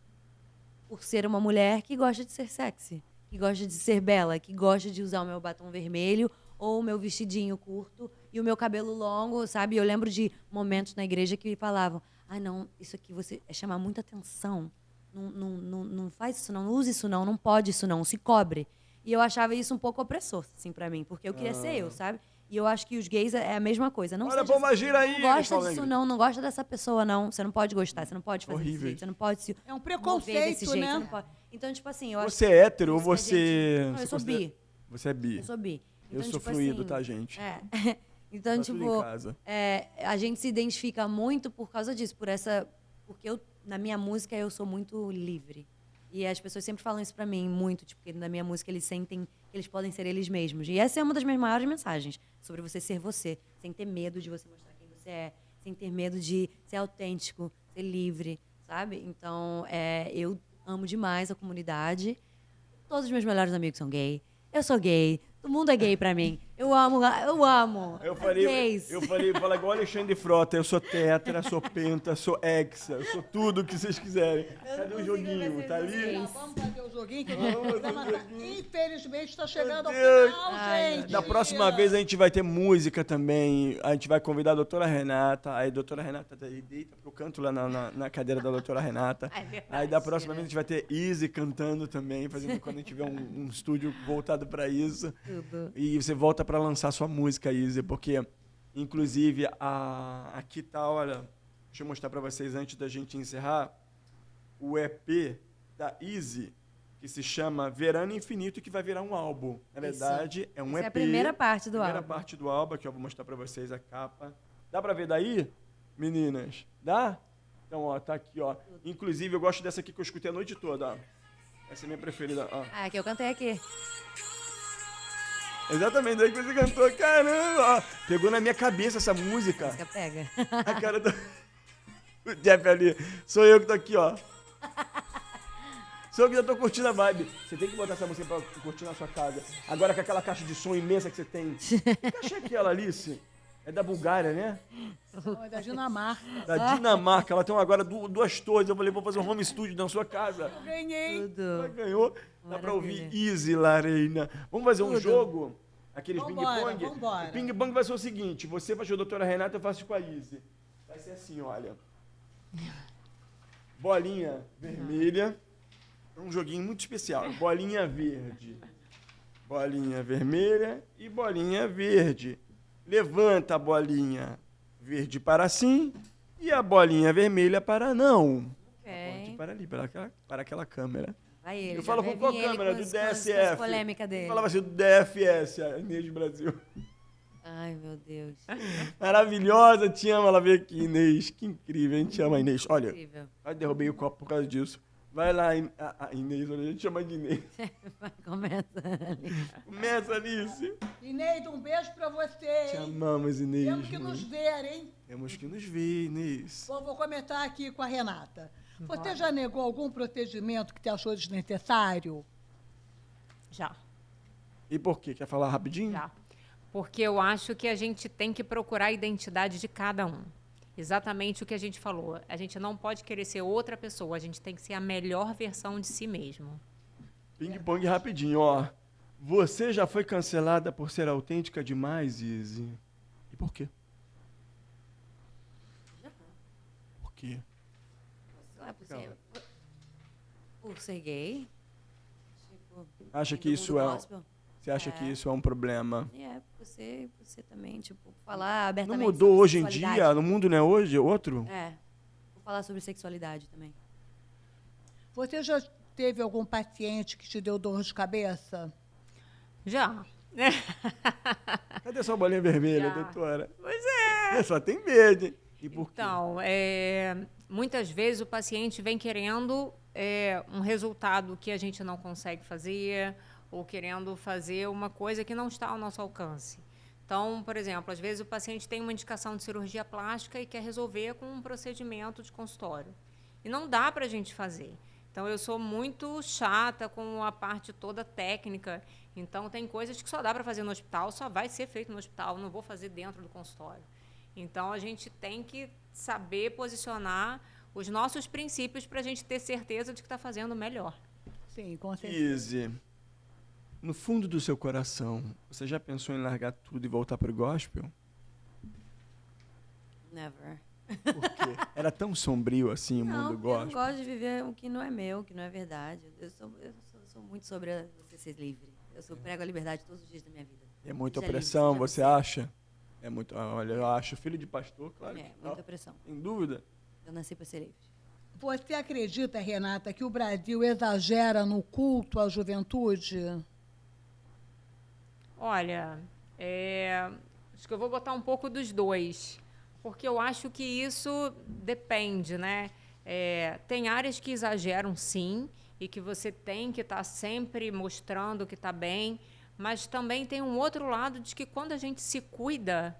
por ser uma mulher que gosta de ser sexy, que gosta de ser bela, que gosta de usar o meu batom vermelho ou o meu vestidinho curto e o meu cabelo longo, sabe? Eu lembro de momentos na igreja que falavam: não, isso aqui você é chamar muita atenção. Não faz isso, não use isso, não pode isso, não, se cobre. E eu achava isso um pouco opressor, assim, pra mim, porque eu queria ser eu, sabe? E eu acho que os gays é a mesma coisa. Não Olha, Pomba Gira aí! Não gosta disso, não gosta dessa pessoa, não. Você não pode gostar, você não pode fazer desse jeito, você não pode se É um mover desse preconceito, jeito, né? você não pode. Então, tipo assim, eu acho Você é hétero ou isso que a você... gente- Não, eu sou bi. Você é bi. Eu sou bi. Eu Então, sou tipo fluido, assim, tá, gente? Então, Tá tudo em tipo, casa. a gente se identifica muito por causa disso, porque na minha música eu sou muito livre. E as pessoas sempre falam isso pra mim, muito, tipo, que na minha música eles sentem que eles podem ser eles mesmos. E essa é uma das minhas maiores mensagens, sobre você ser você, sem ter medo de você mostrar quem você é, sem ter medo de ser autêntico, ser livre, sabe? Então, eu amo demais a comunidade. Todos os meus melhores amigos são gay. Eu sou gay. O mundo é gay pra mim. Eu amo. Eu falei gays. igual o Alexandre Frota, eu sou tetra, sou penta, sou hexa, eu sou tudo o que vocês quiserem. Cadê o joguinho? Tá ali? Vamos fazer o joguinho que o programa, infelizmente, está chegando ao Deus. final, gente. Da próxima vez a gente vai ter música também. A gente vai convidar a doutora Renata. Aí a doutora Renata deita, porque eu canto lá na cadeira da doutora Renata. É verdade, Aí da próxima vez a gente vai ter Izzy cantando também, fazendo quando a gente tiver um estúdio voltado pra isso. Tudo. E você volta pra lançar sua música, Izzy, porque, inclusive, aqui tá, olha, deixa eu mostrar pra vocês antes da gente encerrar, o EP da Izzy, que se chama Verano Infinito, que vai virar um álbum. Na verdade, é um Essa EP. é a primeira parte do Primeira álbum. parte do álbum, que eu vou mostrar pra vocês a capa. Dá pra ver daí, meninas? Dá? Então, ó, tá aqui, ó. Inclusive, eu gosto dessa aqui que eu escutei a noite toda, ó. Essa é a minha preferida, ó. Que eu cantei aqui. Exatamente, daí que você cantou, caramba! Ó, pegou na minha cabeça essa música. Música pega. A cara do o Jeff ali. Sou eu que tô aqui, ó. Sou eu que já tô curtindo a vibe. Você tem que botar essa música pra curtir na sua casa. Agora com aquela caixa de som imensa que você tem. Que caixa é aquela, Alice? É da Bulgária, né? Não, é da Dinamarca. Da Dinamarca. Ela tem agora duas torres. Eu falei, vou fazer um home studio na sua casa. Ganhei. Ela Tudo. ganhou. Dá pra ouvir Maravilha. Easy, Larena. Vamos fazer um Tudo. jogo? Aqueles Vambora, ping-pong? vambora. O ping-pong vai ser o seguinte. Você faz com a doutora Renata, eu faço com a Easy. Vai ser assim, olha. Bolinha vermelha. É um joguinho muito especial. Bolinha verde. Bolinha vermelha e bolinha verde. Levanta a bolinha verde para sim e a bolinha vermelha para não. Aponte para ali, para aquela câmera. Vai ele. Eu falo com qual câmera? Do DSF. Polêmica Eu dele. falava assim, do DFS, a Inês Brasil. Ai, meu Deus. Maravilhosa, te amo, ela veio aqui, Inês. Que incrível, a gente ama a Inês. Olha, Incrível. quase derrubei o copo por causa disso. Vai lá, a Inês, olha, a gente chama de Inês. Começa ali. Começa, Alice. Inês, um beijo pra você, Te hein? amamos, Inês. Temos que nos ver, hein? Temos que nos ver, Inês. Vou comentar aqui com a Renata. Você já negou algum procedimento que te achou desnecessário? Já. E por quê? Quer falar rapidinho? Já. Porque eu acho que a gente tem que procurar a identidade de cada um. Exatamente o que a gente falou. A gente não pode querer ser outra pessoa, a gente tem que ser a melhor versão de si mesmo. Ping-pong rapidinho, ó. Você já foi cancelada por ser autêntica demais, Izzy? E por quê? Por quê? Por ser gay. Tipo, Acha que do isso mundo é... gospel. Você acha que isso é um problema? Você também, tipo, falar Não abertamente mudou sobre hoje em sexualidade. dia? No mundo não é hoje outro? Vou falar sobre sexualidade também. Você já teve algum paciente que te deu dor de cabeça? Já. Cadê sua bolinha vermelha, Já. doutora? Pois é. Só tem verde. E por quê? Então, muitas vezes o paciente vem querendo um resultado que a gente não consegue fazer ou querendo fazer uma coisa que não está ao nosso alcance. Então, por exemplo, às vezes o paciente tem uma indicação de cirurgia plástica e quer resolver com um procedimento de consultório. E não dá para a gente fazer. Então, eu sou muito chata com a parte toda técnica. Então, tem coisas que só dá para fazer no hospital, só vai ser feito no hospital, não vou fazer dentro do consultório. Então, a gente tem que saber posicionar os nossos princípios para a gente ter certeza de que está fazendo o melhor. Sim, com certeza. Izzy, no fundo do seu coração, você já pensou em largar tudo e voltar pro gospel? Never. Por quê? Era tão sombrio assim o Não, mundo eu não gospel? gosto de viver o que não é meu, o que não é verdade. Eu sou muito sobre você ser livre. Eu prego a liberdade todos os dias da minha vida. É muita Seja opressão, livre, você seja acha? É muito. Olha, eu acho. Filho de pastor, claro. que muita não. opressão. Sem dúvida. Eu nasci para ser livre. Você acredita, Renata, que o Brasil exagera no culto à juventude? Olha, acho que eu vou botar um pouco dos dois, porque eu acho que isso depende, né? Tem áreas que exageram, sim, e que você tem que estar sempre mostrando que está bem, mas também tem um outro lado de que quando a gente se cuida,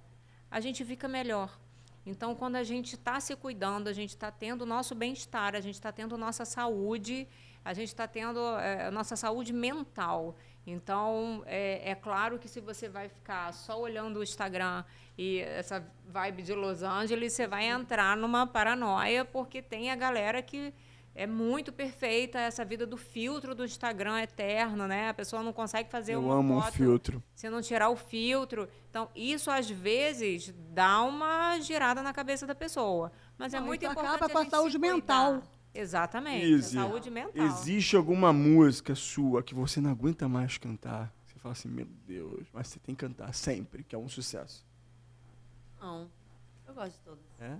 a gente fica melhor. Então, quando a gente está se cuidando, a gente está tendo o nosso bem-estar, a gente está tendo nossa saúde, a gente está tendo a nossa saúde mental. Então, é claro que se você vai ficar só olhando o Instagram e essa vibe de Los Angeles, você vai entrar numa paranoia, porque tem a galera que é muito perfeita, essa vida do filtro do Instagram eterno, né? A pessoa não consegue fazer Eu uma amo um foto filtro. se não tirar o filtro. Então, isso, às vezes, dá uma girada na cabeça da pessoa. Mas é Não, muito isso importante acaba com a gente saúde se cuidar. mental. Exatamente, Izzy, a saúde mental. existe alguma música sua que você não aguenta mais cantar? Você fala assim, meu Deus, mas você tem que cantar sempre, que é um sucesso. Não, eu gosto de todas. É?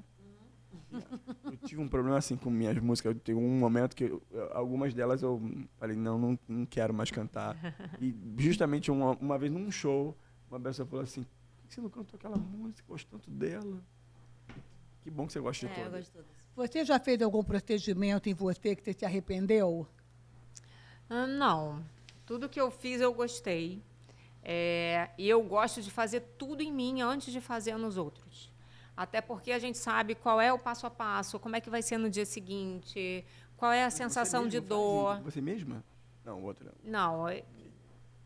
Eu tive um problema assim com minhas músicas. Eu tenho um momento que algumas delas eu falei, não quero mais cantar. E justamente uma vez num show, uma pessoa falou assim, por que você não cantou aquela música? Eu gosto tanto dela. Que bom que você gosta de Eu todas. gosto de todas. Você já fez algum procedimento em você que você se arrependeu? Não. Tudo que eu fiz, eu gostei. E eu gosto de fazer tudo em mim antes de fazer nos outros. Até porque a gente sabe qual é o passo a passo, como é que vai ser no dia seguinte, qual é a sensação de dor. Você mesma? Não, outra. Não,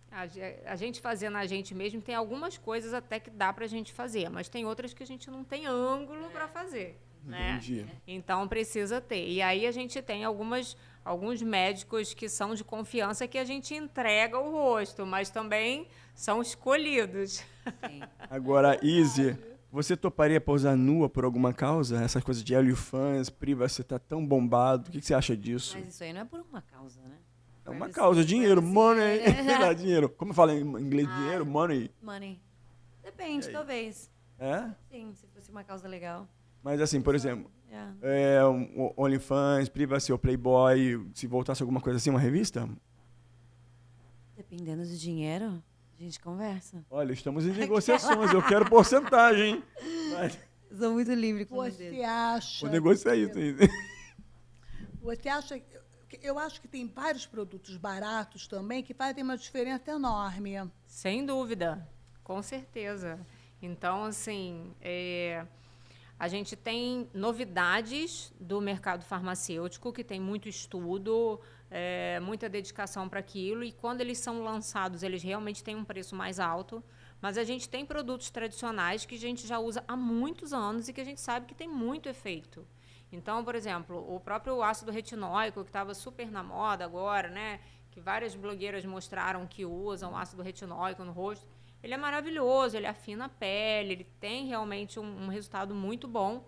a gente fazendo a gente mesmo, tem algumas coisas até que dá para a gente fazer, mas tem outras que a gente não tem ângulo para fazer. Né? Entendi. Então, precisa ter. E aí a gente tem alguns médicos que são de confiança que a gente entrega o rosto, mas também são escolhidos. Sim. Agora, Izzy, você toparia pousar nua por alguma causa? Essas coisas de OnlyFans, Privacy, tá tão bombado. O que você acha disso? Mas isso aí não é por uma causa, né? É uma Privacy, causa, dinheiro, privacy, money. Dá dinheiro. Como eu falo em inglês, dinheiro, money. Money. Depende, talvez. É? Sim, se fosse uma causa legal. Mas assim, por exemplo, É. OnlyFans, Privacy ou Playboy, se voltasse alguma coisa assim, uma revista? Dependendo do dinheiro, a gente conversa. Olha, estamos em negociações, eu quero porcentagem, hein? Mas Eu sou muito livre com Você você. acha... vou negociar isso aí. Você acha... Eu acho que tem vários produtos baratos também que fazem uma diferença enorme. Sem dúvida, com certeza. Então, assim, a gente tem novidades do mercado farmacêutico, que tem muito estudo, muita dedicação para aquilo, e quando eles são lançados, eles realmente têm um preço mais alto. Mas a gente tem produtos tradicionais que a gente já usa há muitos anos e que a gente sabe que tem muito efeito. Então, por exemplo, o próprio ácido retinóico, que estava super na moda agora, né, que várias blogueiras mostraram que usam ácido retinóico no rosto, ele é maravilhoso, ele afina a pele, ele tem realmente um resultado muito bom,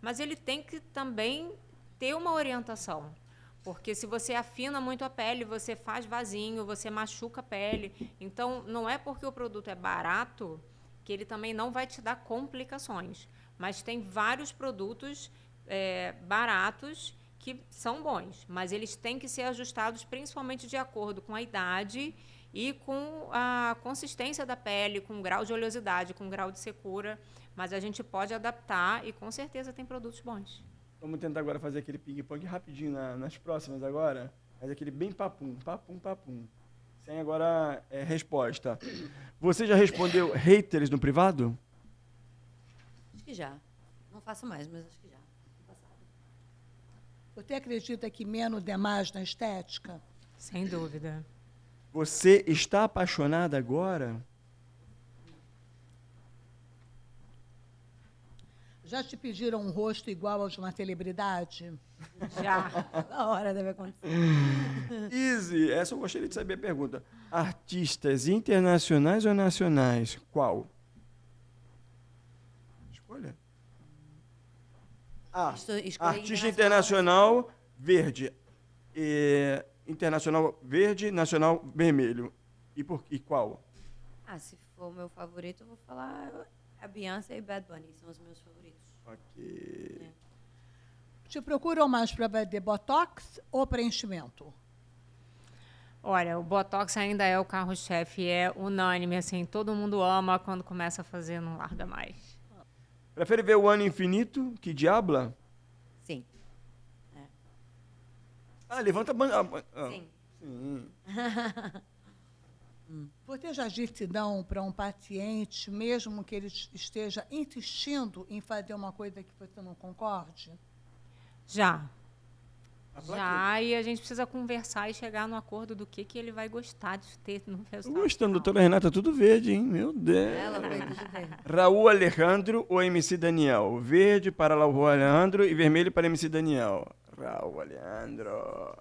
mas ele tem que também ter uma orientação, Porque se você afina muito a pele, você faz vasinho, você machuca a pele. Então, não é porque o produto é barato que ele também não vai te dar complicações. Mas tem vários produtos baratos que são bons, mas eles têm que ser ajustados principalmente de acordo com a idade e com a consistência da pele, com o grau de oleosidade, com o grau de secura. Mas a gente pode adaptar e com certeza tem produtos bons. Vamos tentar agora fazer aquele ping-pong rapidinho nas próximas agora. Fazer aquele bem papum, papum, papum. Sem agora resposta. Você já respondeu haters no privado? Acho que já. Não faço mais, mas acho que já. No passado. Você acredita que menos é mais na estética? Sem dúvida. Você está apaixonada agora? Já te pediram um rosto igual ao de uma celebridade? Já. Na hora deve acontecer. Easy, essa eu gostaria de saber a pergunta. Artistas internacionais ou nacionais? Qual? Escolha. Escolhi Artista internacional, verde. Internacional, verde. Nacional, vermelho. E qual? Se for o meu favorito, eu vou falar a Beyoncé e Bad Bunny. São os meus favoritos. Ok. Te procuram mais para fazer botox ou preenchimento? Olha, o Botox ainda é o carro-chefe, é unânime, assim, todo mundo ama, quando começa a fazer, não larga mais. Prefere ver o ano infinito que Diabla? Sim. Levanta a banda. Sim. Sim. Você já disse não para um paciente, mesmo que ele esteja insistindo em fazer uma coisa que você não concorde? Já. A Já, e a gente precisa conversar e chegar no acordo do que ele vai gostar de ter no Tô resultado. gostando, final. doutora Renata, tudo verde, hein? Meu Deus. Ela foi tudo bem. Raul Alejandro ou MC Daniel? Verde para Raul Alejandro e vermelho para MC Daniel. Raul Alejandro.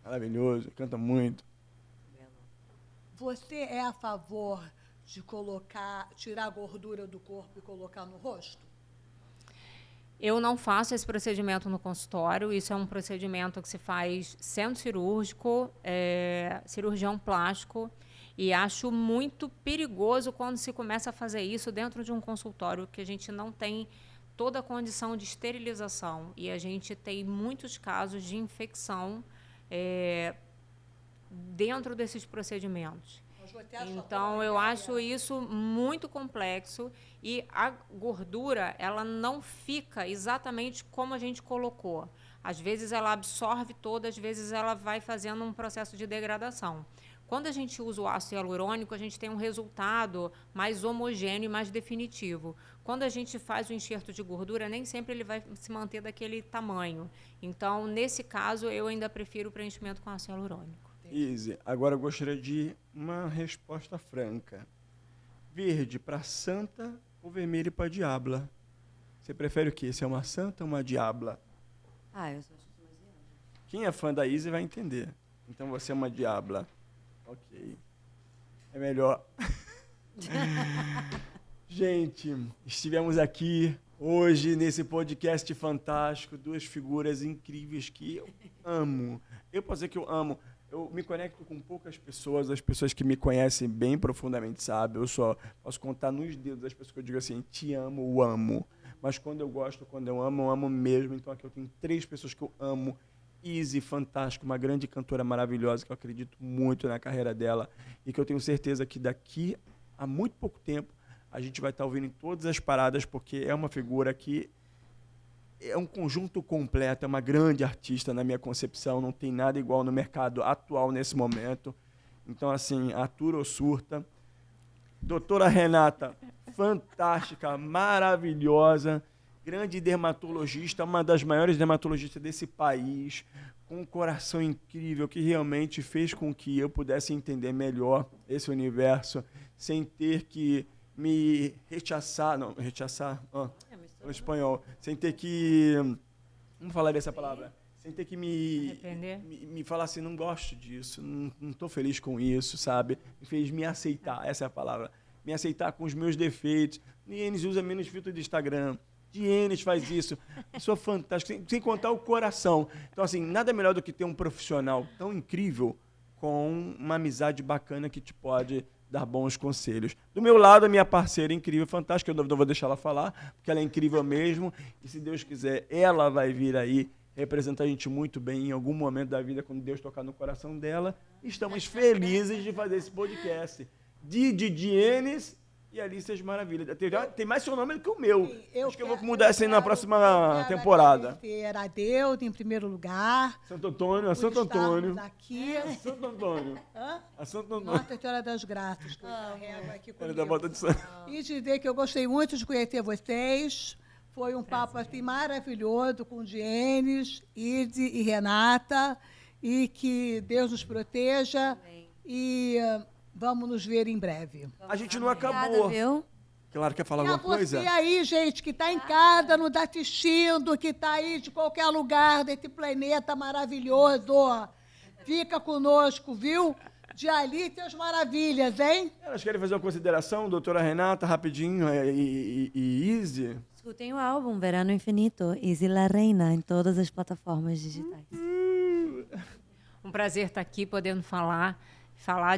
Maravilhoso, canta muito. Você é a favor de tirar a gordura do corpo e colocar no rosto? Eu não faço esse procedimento no consultório, isso é um procedimento que se faz centro cirúrgico, cirurgião plástico, e acho muito perigoso quando se começa a fazer isso dentro de um consultório, que a gente não tem toda a condição de esterilização, e a gente tem muitos casos de infecção dentro desses procedimentos. Então, eu acho isso muito complexo e a gordura, ela não fica exatamente como a gente colocou. Às vezes, ela absorve toda, às vezes, ela vai fazendo um processo de degradação. Quando a gente usa o ácido hialurônico, a gente tem um resultado mais homogêneo e mais definitivo. Quando a gente faz o enxerto de gordura, nem sempre ele vai se manter daquele tamanho. Então, nesse caso, eu ainda prefiro o preenchimento com ácido hialurônico. Easy. Agora eu gostaria de uma resposta franca. Verde para santa ou vermelho para diabla? Você prefere o quê? Se é uma santa ou uma diabla? Eu só acho que sou mais diabla. Quem é fã da Easy vai entender. Então você é uma diabla. Ok. É melhor. Gente, estivemos aqui hoje nesse podcast fantástico, duas figuras incríveis que eu amo. Eu posso dizer que eu amo. Eu me conecto com poucas pessoas, as pessoas que me conhecem bem profundamente sabem. Eu só posso contar nos dedos as pessoas que eu digo assim, te amo, eu amo. Mas quando eu gosto, quando eu amo mesmo. Então aqui eu tenho 3 pessoas que eu amo. Easy, fantástica, uma grande cantora maravilhosa, que eu acredito muito na carreira dela e que eu tenho certeza que daqui a muito pouco tempo a gente vai estar ouvindo em todas as paradas, porque é uma figura que é um conjunto completo, é uma grande artista na minha concepção, não tem nada igual no mercado atual nesse momento. Então, assim, atura ou surta. Doutora Renata, fantástica, maravilhosa, grande dermatologista, uma das maiores dermatologistas desse país, com um coração incrível, que realmente fez com que eu pudesse entender melhor esse universo, sem ter que me rechaçar, no espanhol, sem ter que, como falaria essa palavra? Sem ter que me falar assim, não gosto disso, não estou feliz com isso, sabe? Me fez me aceitar, essa é a palavra. Me aceitar com os meus defeitos. Ninguém usa menos filtro de Instagram. Dienes faz isso. Pessoa fantástica, sem contar o coração. Então, assim, nada melhor do que ter um profissional tão incrível com uma amizade bacana que te pode dar bons conselhos. Do meu lado, a minha parceira incrível, fantástica, eu não vou deixar ela falar, porque ela é incrível mesmo, e se Deus quiser, ela vai vir aí representar a gente muito bem em algum momento da vida, quando Deus tocar no coração dela. Estamos felizes de fazer esse podcast. Didi Dienes e Alice as Maravilhas. Tem mais seu nome do que o meu. Acho que eu vou mudar essa aí na próxima temporada. Ter a Deus em primeiro lugar. Santo Antônio, a Santo Antônio. Aqui. Santo Antônio. Hã? A Santo Antônio. Nossa Senhora das Graças, que eu carrego aqui Olha, comigo. da volta de Santo. E dizer que eu gostei muito de conhecer vocês. Foi um papo assim, maravilhoso com Dienes, Izzy e Renata. E que Deus nos proteja. Amém. E vamos nos ver em breve. A gente não Obrigada, acabou. viu? Claro, quer falar E a alguma coisa? você aí, gente, que está em casa, nos assistindo, que está aí de qualquer lugar desse planeta maravilhoso. Fica conosco, viu? De Alice as Maravilhas, hein? Elas querem fazer uma consideração, doutora Renata, rapidinho, e Izzy? Escutem o álbum Verano Infinito, Izzy La Reina, em todas as plataformas digitais. Um prazer estar aqui podendo falar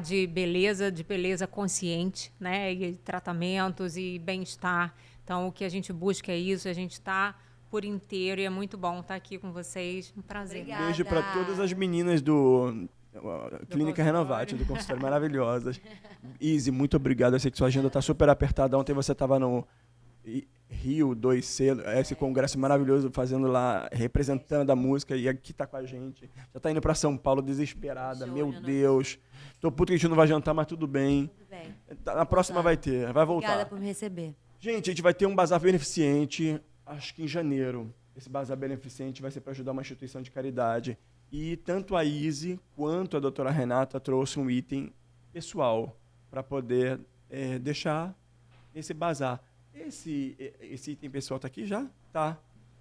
de beleza consciente, né? E tratamentos e bem-estar. Então, o que a gente busca é isso, a gente está por inteiro e é muito bom estar aqui com vocês. Um prazer. Obrigada. Beijo para todas as meninas do Clínica consultório. Renovate, do consultório, maravilhosas. Izzy, muito obrigado. Eu sei que sua agenda está super apertada. Ontem você estava no Rio 2C, esse congresso maravilhoso, fazendo lá, representando a música, e aqui tá com a gente. Já tá indo para São Paulo desesperada, Show, meu né? Deus. Tô puto que a gente não vai jantar, mas tudo bem. Tudo bem. Na próxima vai ter, vai voltar. Obrigada por me receber. Gente, a gente vai ter um bazar beneficente, acho que em janeiro. Esse bazar beneficente vai ser para ajudar uma instituição de caridade. E tanto a Izzy quanto a doutora Renata trouxe um item pessoal para poder deixar esse bazar. Esse item pessoal tá aqui já? Tá.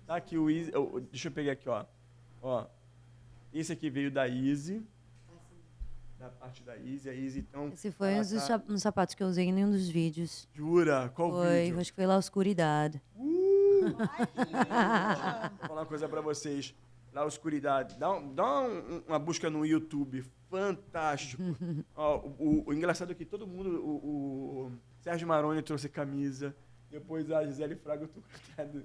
Tá aqui o Izzy. Deixa eu pegar aqui, ó. Esse aqui veio da Izzy. Da parte da Izzy. A Izzy, então... Esse foi ela um dos sapatos que eu usei em nenhum dos vídeos. Jura? Qual Foi, vídeo? acho que foi La Oscuridade. Vou falar uma coisa pra vocês. Na Oscuridade. Dá uma busca no YouTube. Fantástico. Ó, o engraçado é que todo mundo... O Sérgio Maroni trouxe camisa. Depois a Gisele Fraga,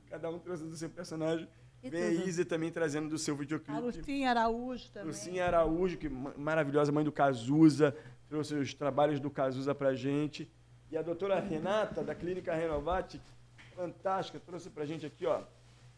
cada um trouxe do seu personagem. E Vem a tudo. Izzy também trazendo do seu A videoclipe. Lucinha Araújo também. Lucinha Araújo, que maravilhosa, mãe do Cazuza, trouxe os trabalhos do Cazuza pra gente. E a doutora Renata, da Clínica Renovate, fantástica, trouxe pra gente aqui, ó.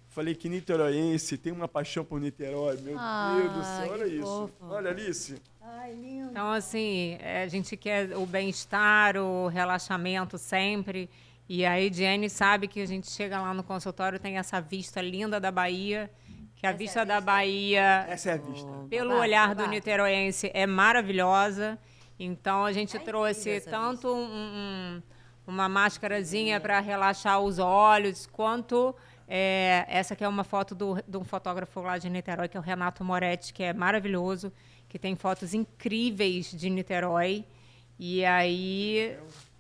Falei que niteroense tem uma paixão por Niterói, meu Deus do céu, olha que isso. fofo. Olha, Alice. Ai, lindo. Então, assim, a gente quer o bem-estar, o relaxamento sempre. E aí, Jenny sabe que a gente chega lá no consultório, tem essa vista linda da Bahia, que a vista da Bahia, Essa é a vista. pelo Babado, olhar do babado. niteroense, é maravilhosa. Então, a gente É trouxe incrível essa tanto uma máscarazinha para relaxar os olhos, quanto essa que é uma foto de um fotógrafo lá de Niterói, que é o Renato Moretti, que é maravilhoso, que tem fotos incríveis de Niterói. E aí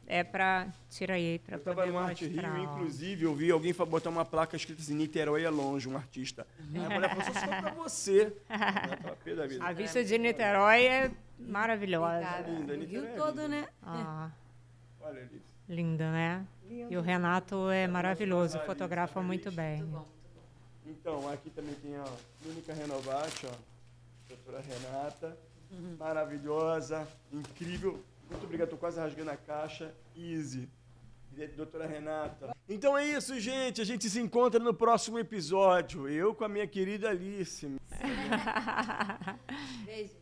é para... Tira aí para Eu tava poder no Arte mostrar. Rio, inclusive, eu vi alguém botar uma placa escrita assim, Niterói é longe, um artista. Aí a mulher falou, só se for pra você. Eu tava pé da vida. A vista de Niterói é maravilhosa. Obrigada. linda, O Niterói Rio é todo, linda. né? Ah, Olha, Alice. linda, né? E o Renato é maravilhoso, fotografa muito bem. Então, aqui também tem a Clínica Renovate, ó. Doutora Renata. Maravilhosa, incrível. Muito obrigado, tô quase rasgando a caixa. Easy. Doutora Renata. Então é isso, gente. A gente se encontra no próximo episódio. Eu com a minha querida Alice. Beijo.